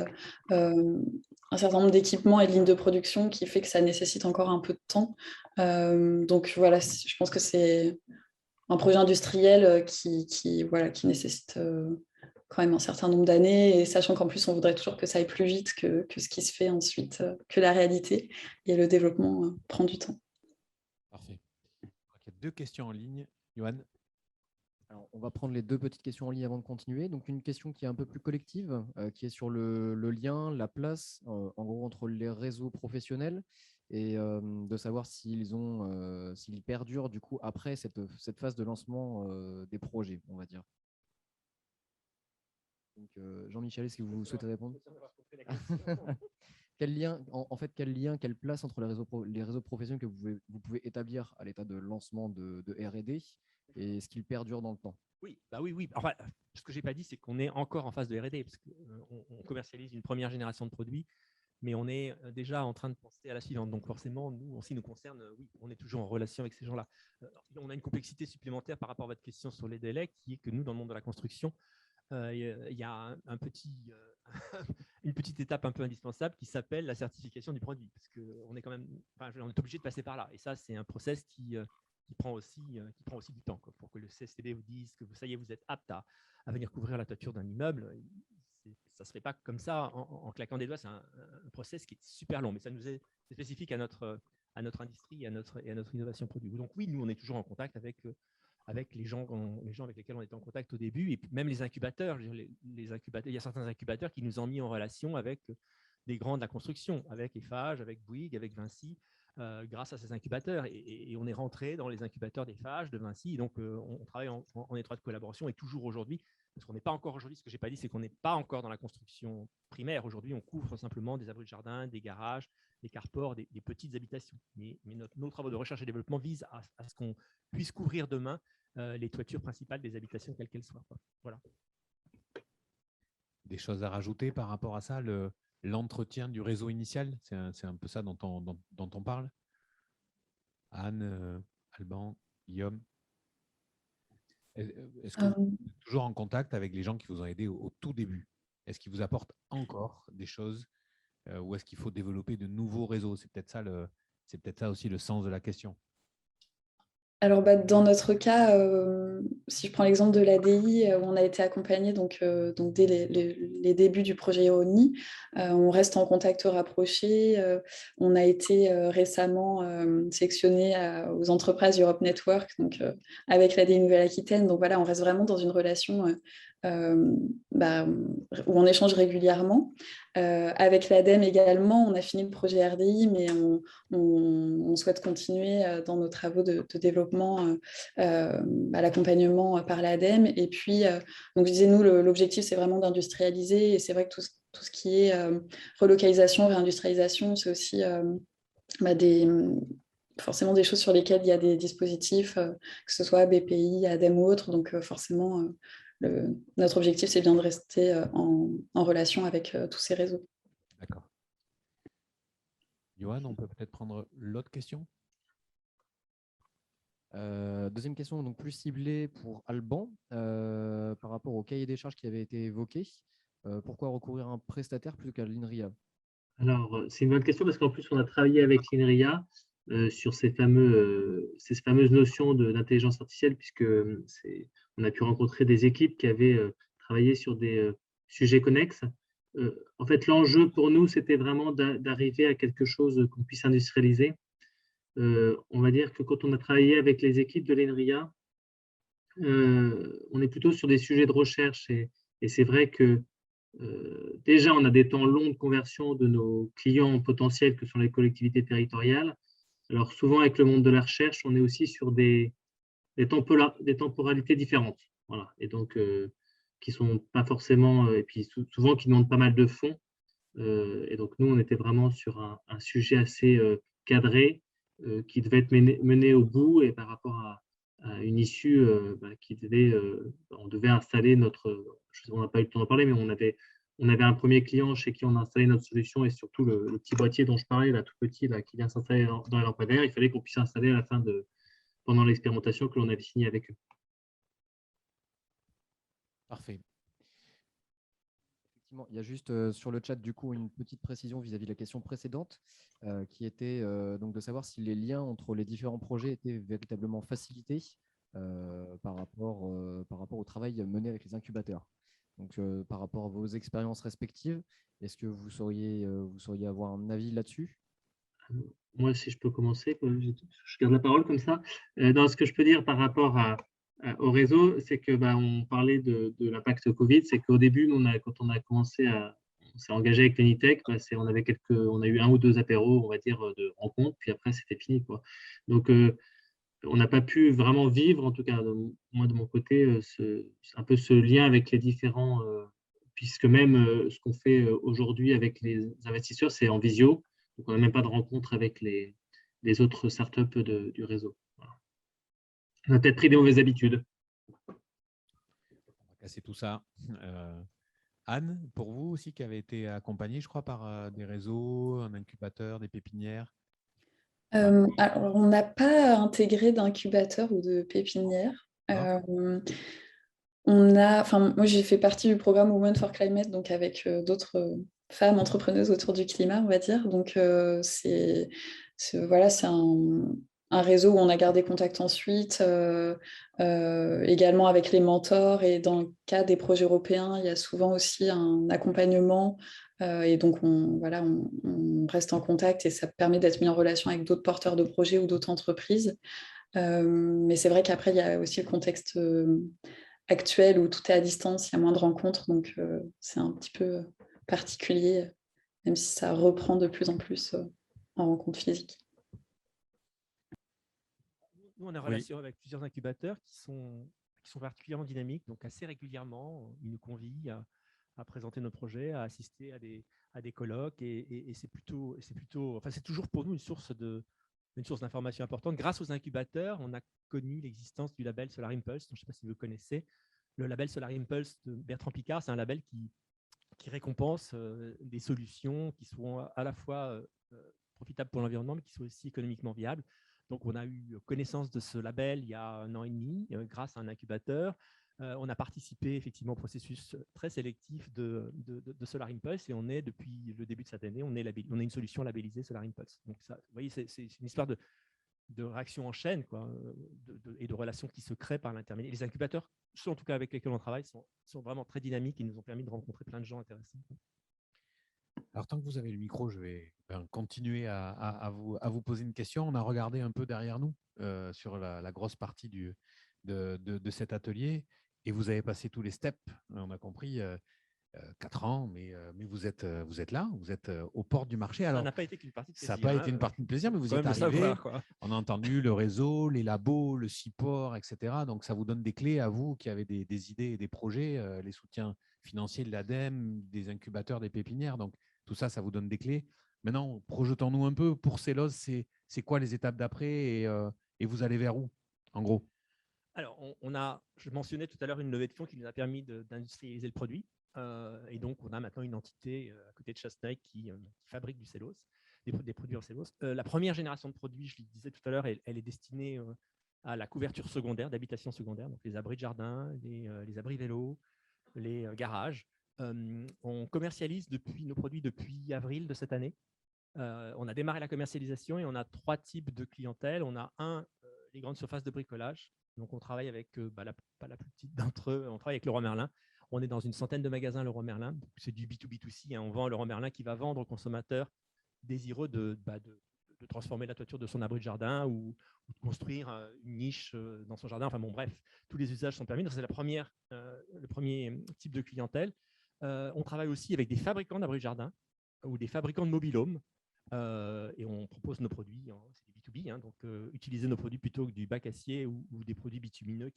un certain nombre d'équipements et de lignes de production qui fait que ça nécessite encore un peu de temps. Donc voilà, je pense que c'est un projet industriel qui nécessite quand même un certain nombre d'années, et sachant qu'en plus, on voudrait toujours que ça aille plus vite que ce qui se fait ensuite, que la réalité, et le développement prend du temps. Parfait. Il y a 2 questions en ligne. Johan? Alors, on va prendre les 2 petites questions en ligne avant de continuer. Donc, une question qui est un peu plus collective, qui est sur le lien, la place, en gros, entre les réseaux professionnels et de savoir s'ils perdurent du coup après cette phase de lancement des projets, on va dire. Donc, Jean-Michel, est-ce que vous souhaitez répondre? Quel lien, quelle place entre les réseaux professionnels que vous pouvez établir à l'état de lancement de R&D et est-ce qu'ils perdurent dans le temps? Oui, oui. Enfin, ce que je n'ai pas dit, c'est qu'on est encore en phase de R&D, parce qu'on commercialise une première génération de produits, mais on est déjà en train de penser à la suivante. Donc forcément, nous, en ce qui nous concerne, oui, on est toujours en relation avec ces gens-là. On a une complexité supplémentaire par rapport à votre question sur les délais, qui est que nous, dans le monde de la construction, il y a une petite étape un peu indispensable qui s'appelle la certification du produit, parce qu'on est quand même, on est obligé de passer par là. Et ça, c'est un process qui prend aussi du temps, quoi, pour que le CSTB vous dise que ça y est, vous êtes apte à venir couvrir la toiture d'un immeuble. Ça ne se fait pas comme ça en claquant des doigts. C'est un process qui est super long, mais ça nous est spécifique à notre industrie et à notre innovation produit. Donc oui, nous, on est toujours en contact avec les gens avec lesquels on était en contact au début, et puis même les incubateurs. Les incubateurs, il y a certains incubateurs qui nous ont mis en relation avec des grands de la construction, avec Eiffage, avec Bouygues, avec Vinci, grâce à ces incubateurs. Et on est rentré dans les incubateurs d'Eiffage, de Vinci. Donc, on travaille en étroite collaboration, et toujours aujourd'hui, parce qu'on n'est pas encore aujourd'hui, ce que je n'ai pas dit, c'est qu'on n'est pas encore dans la construction primaire. Aujourd'hui, on couvre simplement des abris de jardin, des garages, des carports, des petites habitations. Mais nos travaux de recherche et développement visent à ce qu'on puisse couvrir demain les toitures principales des habitations, quelles qu'elles soient. Voilà. Des choses à rajouter par rapport à ça, l'entretien du réseau initial, c'est un peu ça dont on parle. Anne, Alban, Guillaume, est-ce que vous êtes toujours en contact avec les gens qui vous ont aidé au tout début? Est-ce qu'ils vous apportent encore des choses ou est-ce qu'il faut développer de nouveaux réseaux? C'est peut-être ça aussi le sens de la question. Alors, dans notre cas, si je prends l'exemple de l'ADI, où on a été accompagné donc dès les débuts du projet Ironi, on reste en contact rapproché. On a été récemment sélectionné aux Entreprises Europe Network, donc avec l'ADI Nouvelle-Aquitaine. Donc voilà, on reste vraiment dans une relation où on échange régulièrement. Avec l'ADEME également, on a fini le projet RDI, mais on souhaite continuer dans nos travaux de développement, l'accompagnement par l'ADEME. Et puis, donc je disais, nous, l'objectif, c'est vraiment d'industrialiser. Et c'est vrai que tout ce qui est relocalisation, réindustrialisation, c'est aussi forcément des choses sur lesquelles il y a des dispositifs, que ce soit BPI, ADEME ou autres. Donc forcément, notre objectif, c'est bien de rester en relation avec tous ces réseaux. D'accord. Johan, on peut peut-être prendre l'autre question. Deuxième question, donc plus ciblée pour Alban, par rapport au cahier des charges qui avait été évoqué. Pourquoi recourir à un prestataire plutôt qu'à l'INRIA? Alors, c'est une bonne question parce qu'en plus, on a travaillé avec l'INRIA sur ces fameuses notions d'intelligence artificielle, puisque on a pu rencontrer des équipes qui avaient travaillé sur des sujets connexes. En fait, l'enjeu pour nous, c'était vraiment d'arriver à quelque chose qu'on puisse industrialiser. On va dire que quand on a travaillé avec les équipes de l'INRIA, on est plutôt sur des sujets de recherche et c'est vrai que déjà, on a des temps longs de conversion de nos clients potentiels que sont les collectivités territoriales. Alors souvent, avec le monde de la recherche, on est aussi sur des temporalités différentes. Voilà. Et donc, qui ne sont pas forcément, et puis souvent qui demandent pas mal de fonds. Et donc, nous, on était vraiment sur un sujet assez cadré qui devait être mené au bout et par rapport à une issue qui on devait installer on n'a pas eu le temps d'en parler, mais on avait un premier client chez qui on a installé notre solution et surtout le petit boîtier dont je parlais, là, tout petit, là, qui vient s'installer dans les lampadaires. Il fallait qu'on puisse installer à la fin pendant l'expérimentation que l'on avait signé avec eux. Parfait. Effectivement, il y a juste sur le chat du coup une petite précision vis-à-vis de la question précédente qui était donc de savoir si les liens entre les différents projets étaient véritablement facilités par rapport au travail mené avec les incubateurs. Donc, par rapport à vos expériences respectives, est-ce que vous sauriez avoir un avis là-dessus? Moi, si je peux commencer, je garde la parole comme ça. Dans ce que je peux dire par rapport au réseau, c'est que on parlait de l'impact Covid, c'est qu'au début, quand on a commencé on s'est engagé avec l'Unitech, on a eu 1 ou 2 apéros, on va dire, de rencontres, puis après, c'était fini, quoi. Donc, on n'a pas pu vraiment vivre, en tout cas, moi, de mon côté, un peu ce lien avec les différents, puisque même ce qu'on fait aujourd'hui avec les investisseurs, c'est en visio. Donc, on n'a même pas de rencontre avec les autres startups du réseau. Voilà. On a peut-être pris des mauvaises habitudes. On va casser tout ça. Anne, pour vous aussi, qui avez été accompagnée, je crois, par des réseaux, un incubateur, des pépinières. Alors, on n'a pas intégré d'incubateur ou de pépinière. Moi, j'ai fait partie du programme Women for Climate, donc avec d'autres femmes entrepreneuses autour du climat, on va dire. Donc, c'est un réseau où on a gardé contact ensuite, également avec les mentors. Et dans le cas des projets européens, il y a souvent aussi un accompagnement. Et donc, on reste en contact et ça permet d'être mis en relation avec d'autres porteurs de projets ou d'autres entreprises. Mais c'est vrai qu'après, il y a aussi le contexte actuel où tout est à distance, il y a moins de rencontres, donc c'est un petit peu particulier, même si ça reprend de plus en plus en rencontres physiques. Nous, on est en relation avec plusieurs incubateurs qui sont particulièrement dynamiques, donc assez régulièrement, ils nous convient à présenter nos projets, à assister à des colloques, et c'est toujours pour nous une source d'information importante. Grâce aux incubateurs, on a connu l'existence du label Solar Impulse, dont je ne sais pas si vous connaissez. Le label Solar Impulse de Bertrand Piccard, c'est un label qui récompense des solutions qui sont à la fois profitables pour l'environnement, mais qui sont aussi économiquement viables. Donc, on a eu connaissance de ce label il y a 1 an et demi grâce à un incubateur. On a participé effectivement au processus très sélectif de Solar Impulse et on est, depuis le début de cette année, on est une solution labellisée Solar Impulse. Donc, ça, vous voyez, c'est une histoire de réaction en chaîne, quoi, et de relations qui se créent par l'intermédiaire. Les incubateurs, ceux en tout cas avec lesquels on travaille, sont vraiment très dynamiques et nous ont permis de rencontrer plein de gens intéressants. Alors, tant que vous avez le micro, je vais continuer à vous poser une question. On a regardé un peu derrière nous sur la grosse partie de cet atelier et vous avez passé tous les steps. On a compris 4 ans, mais vous êtes là, vous êtes aux portes du marché. Alors, ça n'a pas été qu'une partie de plaisir. Ça n'a pas été une partie de plaisir, mais vous êtes arrivé. On a entendu le réseau, les labos, le support, etc. Donc, ça vous donne des clés à vous qui avez des idées et des projets, les soutiens financiers de l'ADEME, des incubateurs, des pépinières. Donc, tout ça, ça vous donne des clés. Maintenant, projetons-nous un peu. Pour Celos, c'est quoi les étapes d'après et vous allez vers où, en gros? Alors, je mentionnais tout à l'heure une levée de fonds qui nous a permis d'industrialiser le produit. Et donc, on a maintenant une entité à côté de Chasseneuil qui fabrique du cellulose, des produits en cellulose. La première génération de produits, je le disais tout à l'heure, elle est destinée à la couverture secondaire, d'habitation secondaire, donc les abris de jardin, les abris vélos, les garages. On commercialise nos produits depuis avril de cette année. On a démarré la commercialisation et on a 3 types de clientèle. On a les grandes surfaces de bricolage. Donc, on travaille avec, pas la plus petite d'entre eux, on travaille avec Leroy Merlin. On est dans une centaine de magasins Leroy Merlin. C'est du B2B2C. On vend Leroy Merlin qui va vendre aux consommateurs désireux de transformer la toiture de son abri de jardin ou de construire une niche dans son jardin. Enfin bon, bref, tous les usages sont permis. Donc, c'est le premier type de clientèle. On travaille aussi avec des fabricants d'abris de jardin ou des fabricants de mobil-home. Et on propose nos produits, c'est du B2B, donc utiliser nos produits plutôt que du bac acier ou des produits bitumineux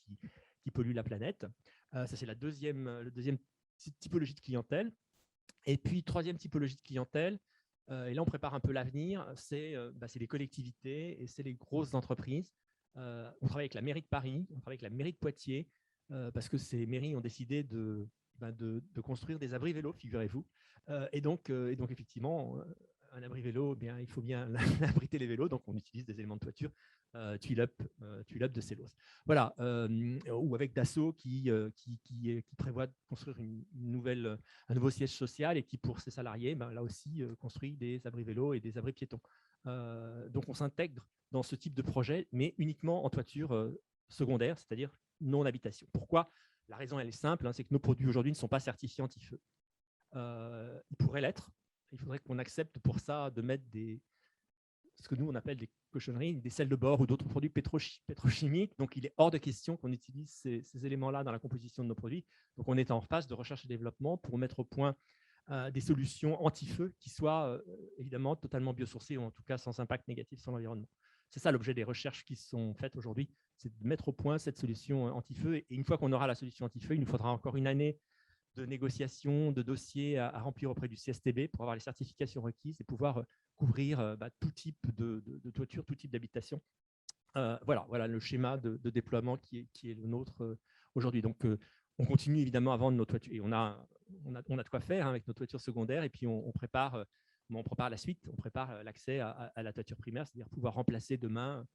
qui polluent la planète. Ça, c'est la deuxième typologie de clientèle. Et puis, troisième typologie de clientèle, et là, on prépare un peu l'avenir, c'est les collectivités et c'est les grosses entreprises. On travaille avec la mairie de Paris, on travaille avec la mairie de Poitiers, parce que ces mairies ont décidé de construire des abris vélos, figurez-vous. Et donc, effectivement, un abri vélo, il faut bien abriter les vélos, donc on utilise des éléments de toiture, tuile-up de cellulose. Voilà, ou avec Dassault qui prévoit de construire un nouveau siège social et qui, pour ses salariés, là aussi, construit des abris vélos et des abris piétons. Donc, on s'intègre dans ce type de projet, mais uniquement en toiture secondaire, c'est-à-dire non habitation. Pourquoi ? La raison, elle est simple, c'est que nos produits aujourd'hui ne sont pas certifiés anti-feu. Ils pourraient l'être. Il faudrait qu'on accepte pour ça de mettre ce que nous, on appelle des cochonneries, des sels de bore ou d'autres produits pétrochimiques. Donc, il est hors de question qu'on utilise ces éléments-là dans la composition de nos produits. Donc, on est en phase de recherche et développement pour mettre au point des solutions anti-feu qui soient évidemment totalement biosourcées ou en tout cas sans impact négatif sur l'environnement. C'est ça l'objet des recherches qui sont faites aujourd'hui, c'est de mettre au point cette solution anti-feu. Et une fois qu'on aura la solution anti-feu, il nous faudra encore une année de négociations, de dossiers à remplir auprès du CSTB pour avoir les certifications requises et pouvoir couvrir tout type de toiture, tout type d'habitation. Voilà le schéma de déploiement qui est le nôtre aujourd'hui. Donc, on continue évidemment à vendre nos toitures. Et on a de quoi faire avec nos toitures secondaires. Et puis, on prépare la suite. On prépare l'accès à la toiture primaire, c'est-à-dire pouvoir remplacer demain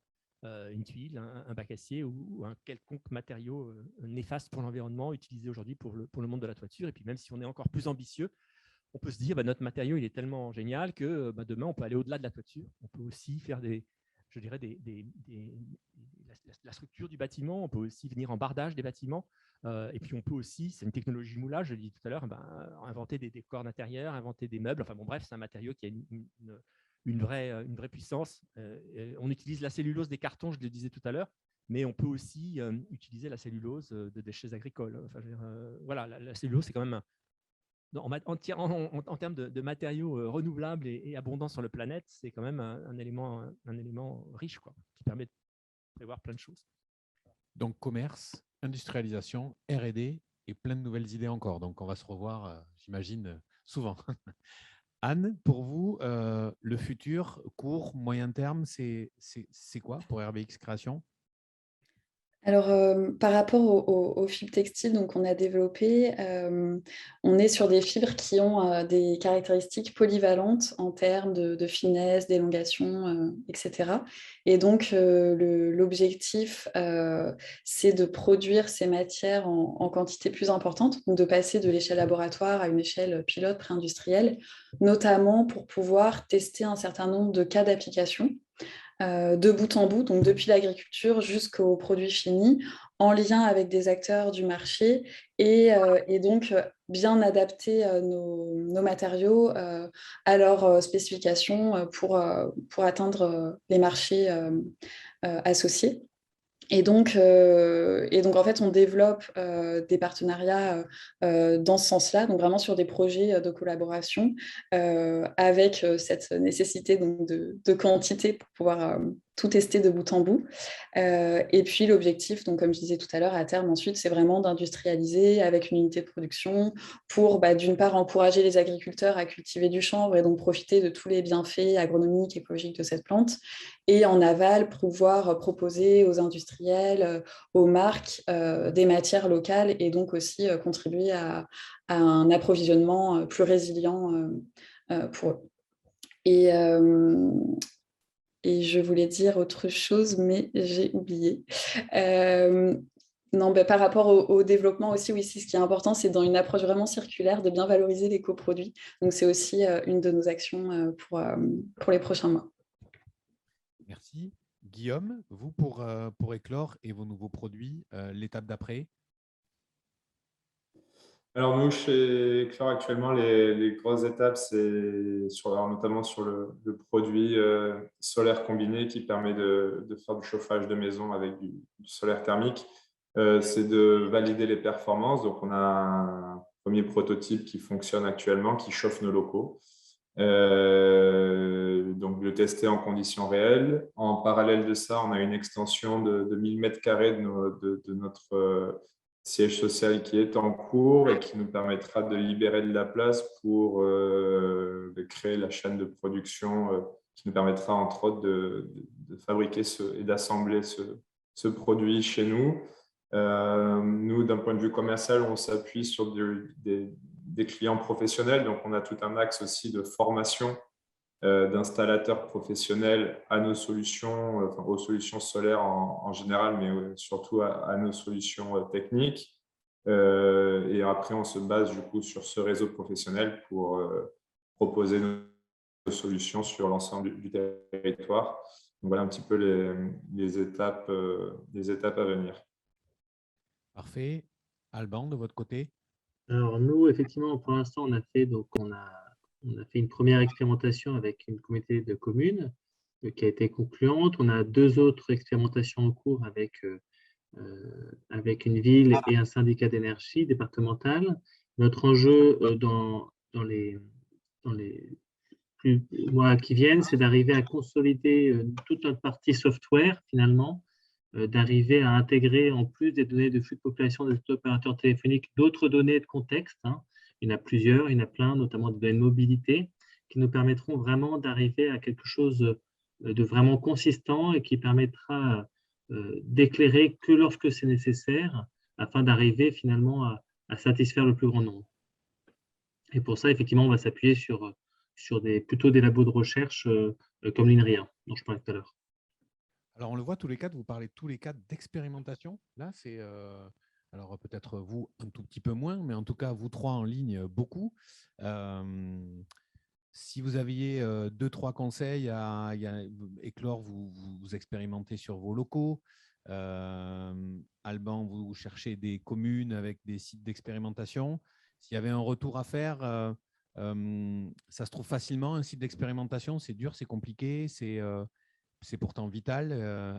une tuile, un bac acier ou un quelconque matériau néfaste pour l'environnement utilisé aujourd'hui pour le monde de la toiture. Et puis, même si on est encore plus ambitieux, on peut se dire notre matériau il est tellement génial que demain, on peut aller au-delà de la toiture. On peut aussi faire la structure du bâtiment, on peut aussi venir en bardage des bâtiments. Et puis, on peut aussi, c'est une technologie moulage, je l'ai dit tout à l'heure, inventer des décors d'intérieur, inventer des meubles. Enfin bon, bref, c'est un matériau qui a une vraie puissance. On utilise la cellulose des cartons, je le disais tout à l'heure, mais on peut aussi utiliser la cellulose de déchets agricoles. Enfin, voilà, la cellulose, c'est quand même en termes de matériaux renouvelables et abondants sur la planète, c'est quand même un élément riche, qui permet de prévoir plein de choses. Donc, commerce, industrialisation, R&D et plein de nouvelles idées encore. Donc, on va se revoir, j'imagine, souvent. Anne, pour vous, le futur, court, moyen terme, c'est quoi pour RBX Création ? Alors, par rapport aux fibres textiles donc, on a développé, on est sur des fibres qui ont des caractéristiques polyvalentes en termes de finesse, d'élongation, etc. Et donc, l'objectif, c'est de produire ces matières en quantité plus importante, donc de passer de l'échelle laboratoire à une échelle pilote pré-industrielle, notamment pour pouvoir tester un certain nombre de cas d'application. De bout en bout, donc depuis l'agriculture jusqu'aux produits finis, en lien avec des acteurs du marché et donc bien adapter nos matériaux à leurs spécifications pour atteindre les marchés associés. Et donc, en fait, on développe des partenariats dans ce sens-là, donc vraiment sur des projets de collaboration avec cette nécessité donc, de quantité pour pouvoir tout tester de bout en bout. Et puis l'objectif, donc comme je disais tout à l'heure, à terme ensuite, c'est vraiment d'industrialiser avec une unité de production pour d'une part encourager les agriculteurs à cultiver du chanvre et donc profiter de tous les bienfaits agronomiques, écologiques de cette plante, et en aval pouvoir proposer aux industriels, aux marques des matières locales et donc aussi contribuer à un approvisionnement plus résilient pour eux. Et je voulais dire autre chose, mais j'ai oublié. Non, par rapport au développement aussi, oui, ce qui est important, c'est dans une approche vraiment circulaire de bien valoriser les coproduits. Donc, c'est aussi une de nos actions pour les prochains mois. Merci. Guillaume, vous, pour Éclore et vos nouveaux produits, l'étape d'après? Alors nous, chez Éclore, actuellement, les grosses étapes, c'est notamment sur le produit solaire combiné qui permet de faire du chauffage de maison avec du solaire thermique. C'est de valider les performances. Donc, on a un premier prototype qui fonctionne actuellement, qui chauffe nos locaux. Donc, le tester en conditions réelles. En parallèle de ça, on a une extension de 1000 m² de notre siège social qui est en cours et qui nous permettra de libérer de la place pour créer la chaîne de production qui nous permettra entre autres de fabriquer et d'assembler ce produit chez nous. Nous, d'un point de vue commercial, on s'appuie sur des clients professionnels, donc on a tout un axe aussi de formation d'installateurs professionnels à nos solutions, aux solutions solaires en général, mais surtout à nos solutions techniques. Et après, on se base du coup sur ce réseau professionnel pour proposer nos solutions sur l'ensemble du territoire. Donc voilà un petit peu les étapes à venir. Parfait. Alban, de votre côté? Alors nous, effectivement, pour l'instant, on a fait une première expérimentation avec une communauté de communes qui a été concluante. On a 2 autres expérimentations en cours avec une ville et un syndicat d'énergie départemental. Notre enjeu dans les mois qui viennent, c'est d'arriver à consolider toute notre partie software, finalement, d'arriver à intégrer, en plus des données de flux de population des opérateurs téléphoniques, d'autres données de contexte. Il y en a plusieurs, il y en a plein, notamment des données de mobilité, qui nous permettront vraiment d'arriver à quelque chose de vraiment consistant et qui permettra d'éclairer que lorsque c'est nécessaire, afin d'arriver finalement à satisfaire le plus grand nombre. Et pour ça, effectivement, on va s'appuyer sur plutôt des labos de recherche comme l'INRIA, dont je parlais tout à l'heure. Alors, on le voit tous les quatre, vous parlez tous les quatre d'expérimentation. Là, c'est alors peut-être vous un tout petit peu moins, mais en tout cas, vous trois en ligne, beaucoup. Si vous aviez 2-3 conseils à Éclore, vous expérimentez sur vos locaux. Alban, vous cherchez des communes avec des sites d'expérimentation. S'il y avait un retour à faire, ça se trouve facilement, un site d'expérimentation. C'est dur, c'est compliqué, c'est pourtant vital.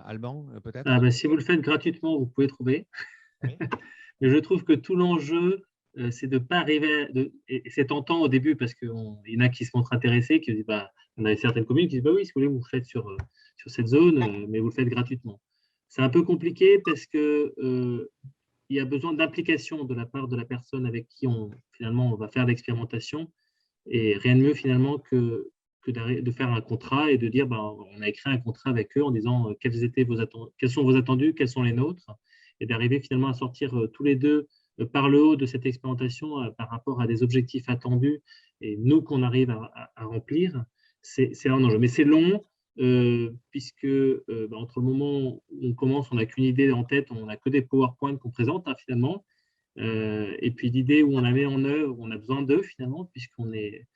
Alban, peut-être? Si vous le faites gratuitement, vous pouvez trouver. Oui. Mais je trouve que tout l'enjeu, c'est de ne pas arriver… et c'est tentant au début parce qu'il y en a qui se montrent intéressés, qui disent, on a certaines communes qui disent oui, si vous voulez, vous le faites sur cette zone, mais vous le faites gratuitement. C'est un peu compliqué parce qu'il y a besoin d'implication de la part de la personne avec qui finalement on va faire l'expérimentation. Et rien de mieux finalement que de faire un contrat et de dire on a écrit un contrat avec eux en disant quels sont vos attendus, quels sont les nôtres, et d'arriver finalement à sortir tous les deux par le haut de cette expérimentation par rapport à des objectifs attendus et nous qu'on arrive à remplir, c'est un enjeu. Mais c'est long puisque entre le moment où on commence, on n'a qu'une idée en tête, on n'a que des PowerPoint qu'on présente finalement, et puis l'idée où on la met en œuvre, on a besoin d'eux finalement puisqu'on est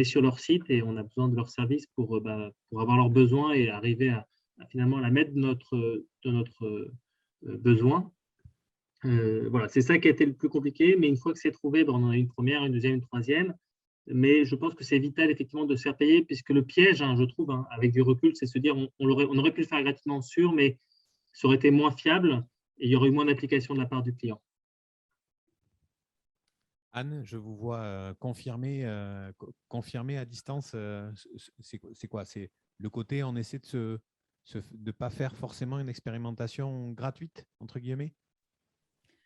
sur leur site et on a besoin de leurs services pour avoir leurs besoins et arriver à finalement la mettre de notre besoin. Voilà, c'est ça qui a été le plus compliqué, mais une fois que c'est trouvé, on en a une première, une deuxième, une troisième. Mais je pense que c'est vital effectivement de se faire payer, puisque le piège, je trouve, avec du recul, c'est se dire on aurait pu le faire gratuitement sûr, mais ça aurait été moins fiable et il y aurait eu moins d'application de la part du client. Anne, je vous vois confirmer à distance. C'est quoi? C'est le côté, on essaie de ne pas faire forcément une expérimentation gratuite, entre guillemets?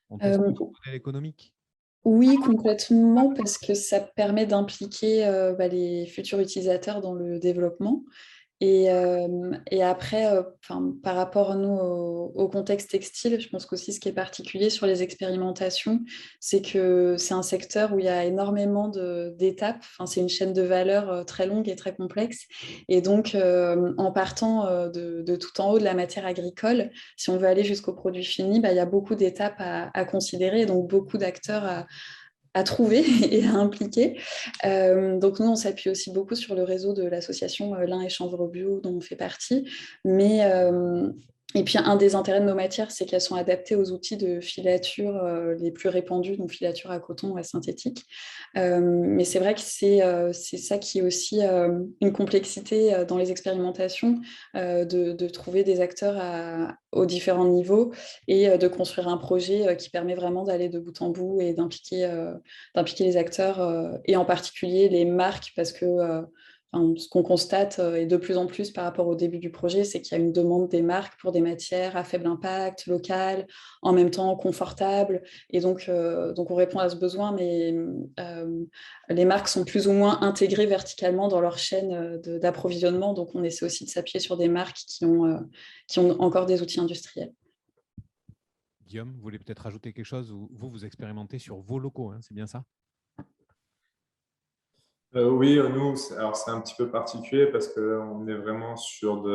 On teste le modèle économique? Oui, complètement, parce que ça permet d'impliquer les futurs utilisateurs dans le développement. Et après, par rapport, nous, au contexte textile, je pense qu'aussi ce qui est particulier sur les expérimentations, c'est que c'est un secteur où il y a énormément d'étapes. Enfin, c'est une chaîne de valeur très longue et très complexe. Et donc, en partant de tout en haut de la matière agricole, si on veut aller jusqu'au produit fini, il y a beaucoup d'étapes à considérer, et donc beaucoup d'acteurs à trouver et à impliquer. Donc nous, on s'appuie aussi beaucoup sur le réseau de l'association Lin et Chanvre Bio, dont on fait partie. Et puis, un des intérêts de nos matières, c'est qu'elles sont adaptées aux outils de filature les plus répandus, donc filature à coton ou à synthétique. Mais c'est vrai que c'est ça qui est aussi une complexité dans les expérimentations, de trouver des acteurs aux différents niveaux et de construire un projet qui permet vraiment d'aller de bout en bout et d'impliquer les acteurs et en particulier les marques, parce que ce qu'on constate et de plus en plus par rapport au début du projet, c'est qu'il y a une demande des marques pour des matières à faible impact, locales, en même temps confortables. Et donc on répond à ce besoin, mais les marques sont plus ou moins intégrées verticalement dans leur chaîne d'approvisionnement. Donc on essaie aussi de s'appuyer sur des marques qui ont encore des outils industriels. Guillaume, vous voulez peut-être rajouter quelque chose? Vous expérimentez sur vos locaux, hein, c'est bien ça? Oui, nous, alors c'est un petit peu particulier parce qu'on est vraiment sur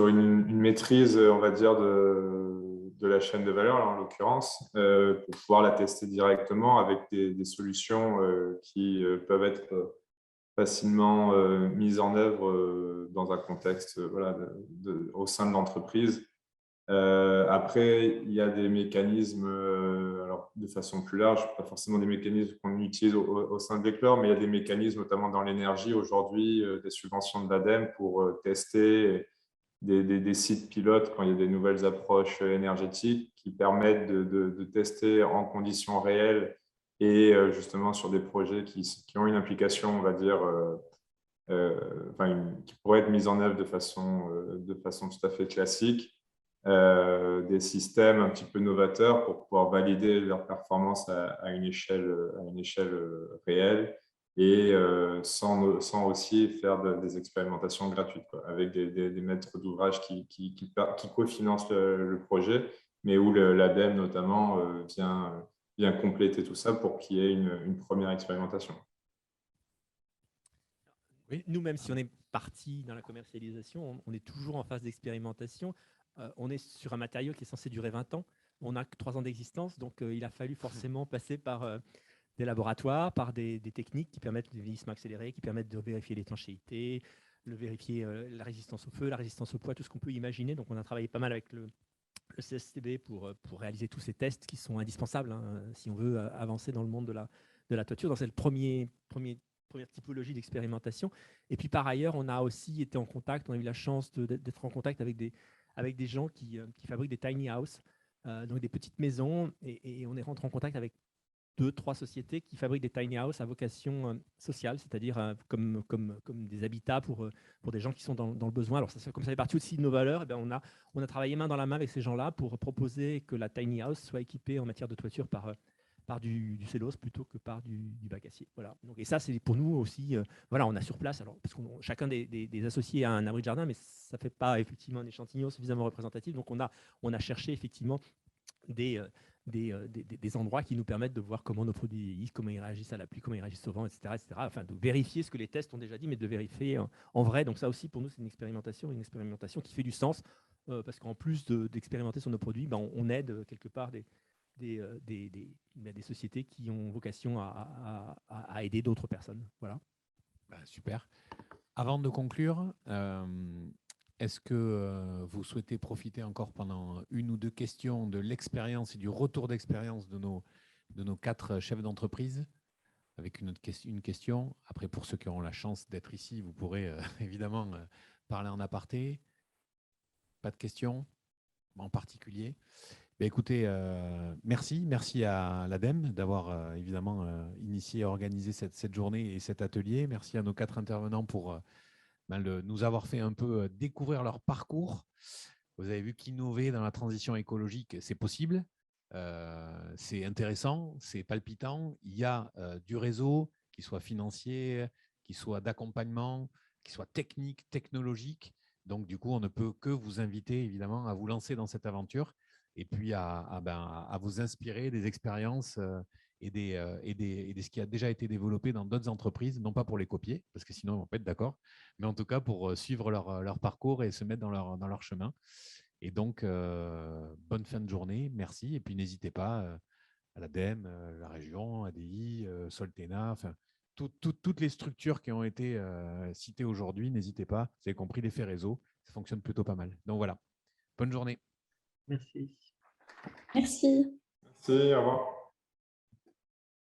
une maîtrise, on va dire, de la chaîne de valeur, là, en l'occurrence, pour pouvoir la tester directement avec des solutions qui peuvent être facilement mises en œuvre dans un contexte voilà, au sein de l'entreprise. Après, il y a des mécanismes, alors de façon plus large, pas forcément des mécanismes qu'on utilise au sein de l'Éclore, mais il y a des mécanismes, notamment dans l'énergie aujourd'hui, des subventions de l'ADEME pour tester des sites pilotes quand il y a des nouvelles approches énergétiques qui permettent de tester en conditions réelles et justement sur des projets qui ont une implication, on va dire, qui pourraient être mises en œuvre de façon tout à fait classique. Des systèmes un petit peu novateurs pour pouvoir valider leur performance à une échelle réelle et sans aussi faire des expérimentations gratuites, quoi, avec des maîtres d'ouvrage qui cofinancent le projet, mais où l'ADEME notamment vient compléter tout ça pour qu'il y ait une première expérimentation. Oui, nous, même si on est parti dans la commercialisation, on est toujours en phase d'expérimentation. On est sur un matériau qui est censé durer 20 ans. On n'a que 3 ans d'existence, donc il a fallu forcément passer par des laboratoires, par des techniques qui permettent le vieillissement accéléré, qui permettent de vérifier l'étanchéité, vérifier la résistance au feu, la résistance au poids, tout ce qu'on peut imaginer. Donc on a travaillé pas mal avec le CSTB pour réaliser tous ces tests qui sont indispensables, hein, si on veut avancer dans le monde de la toiture. Donc c'est le première typologie d'expérimentation. Et puis par ailleurs, on a aussi été en contact, on a eu la chance d'être en contact avec des gens qui fabriquent des tiny houses, donc des petites maisons, et on est rentré en contact avec 2-3 sociétés qui fabriquent des tiny houses à vocation sociale, c'est-à-dire comme des habitats pour des gens qui sont dans le besoin. Alors comme ça fait partie aussi de nos valeurs, et bien on a travaillé main dans la main avec ces gens-là pour proposer que la tiny house soit équipée en matière de toiture par du cellulose plutôt que par du bac acier. Voilà. Donc, et ça, c'est pour nous aussi, voilà, on a sur place, alors, parce que chacun des associés a un abri de jardin, mais ça ne fait pas effectivement un échantillon suffisamment représentatif. Donc on a cherché effectivement des endroits qui nous permettent de voir comment nos produits vieillissent, comment ils réagissent à la pluie, comment ils réagissent au vent, etc., etc. Enfin, de vérifier ce que les tests ont déjà dit, mais de vérifier en vrai. Donc ça aussi, pour nous, c'est une expérimentation qui fait du sens, parce qu'en plus d'expérimenter sur nos produits, on aide quelque part des sociétés qui ont vocation à aider d'autres personnes. Voilà. Super. Avant de conclure, est-ce que vous souhaitez profiter encore pendant 1 ou 2 questions de l'expérience et du retour d'expérience de nos 4 chefs d'entreprise avec une question. Après, pour ceux qui auront la chance d'être ici, vous pourrez évidemment parler en aparté. Pas de questions en particulier? Écoutez, merci à l'ADEME d'avoir évidemment initié et organisé cette journée et cet atelier. Merci à nos 4 intervenants pour de nous avoir fait un peu découvrir leur parcours. Vous avez vu qu'innover dans la transition écologique, c'est possible. C'est intéressant, c'est palpitant. Il y a du réseau, qu'il soit financier, qu'il soit d'accompagnement, qu'il soit technique, technologique. Donc, du coup, on ne peut que vous inviter, évidemment, à vous lancer dans cette aventure et puis à vous inspirer des expériences et de ce qui a déjà été développé dans d'autres entreprises, non pas pour les copier, parce que sinon, ils ne vont pas être d'accord, mais en tout cas pour suivre leur parcours et se mettre dans leur chemin. Et donc, bonne fin de journée, merci. Et puis, n'hésitez pas à l'ADEME, la région, ADI, Soltena, enfin, toutes les structures qui ont été citées aujourd'hui, n'hésitez pas. Vous avez compris, l'effet réseau, ça fonctionne plutôt pas mal. Donc voilà, bonne journée. Merci. Merci. Merci, au revoir.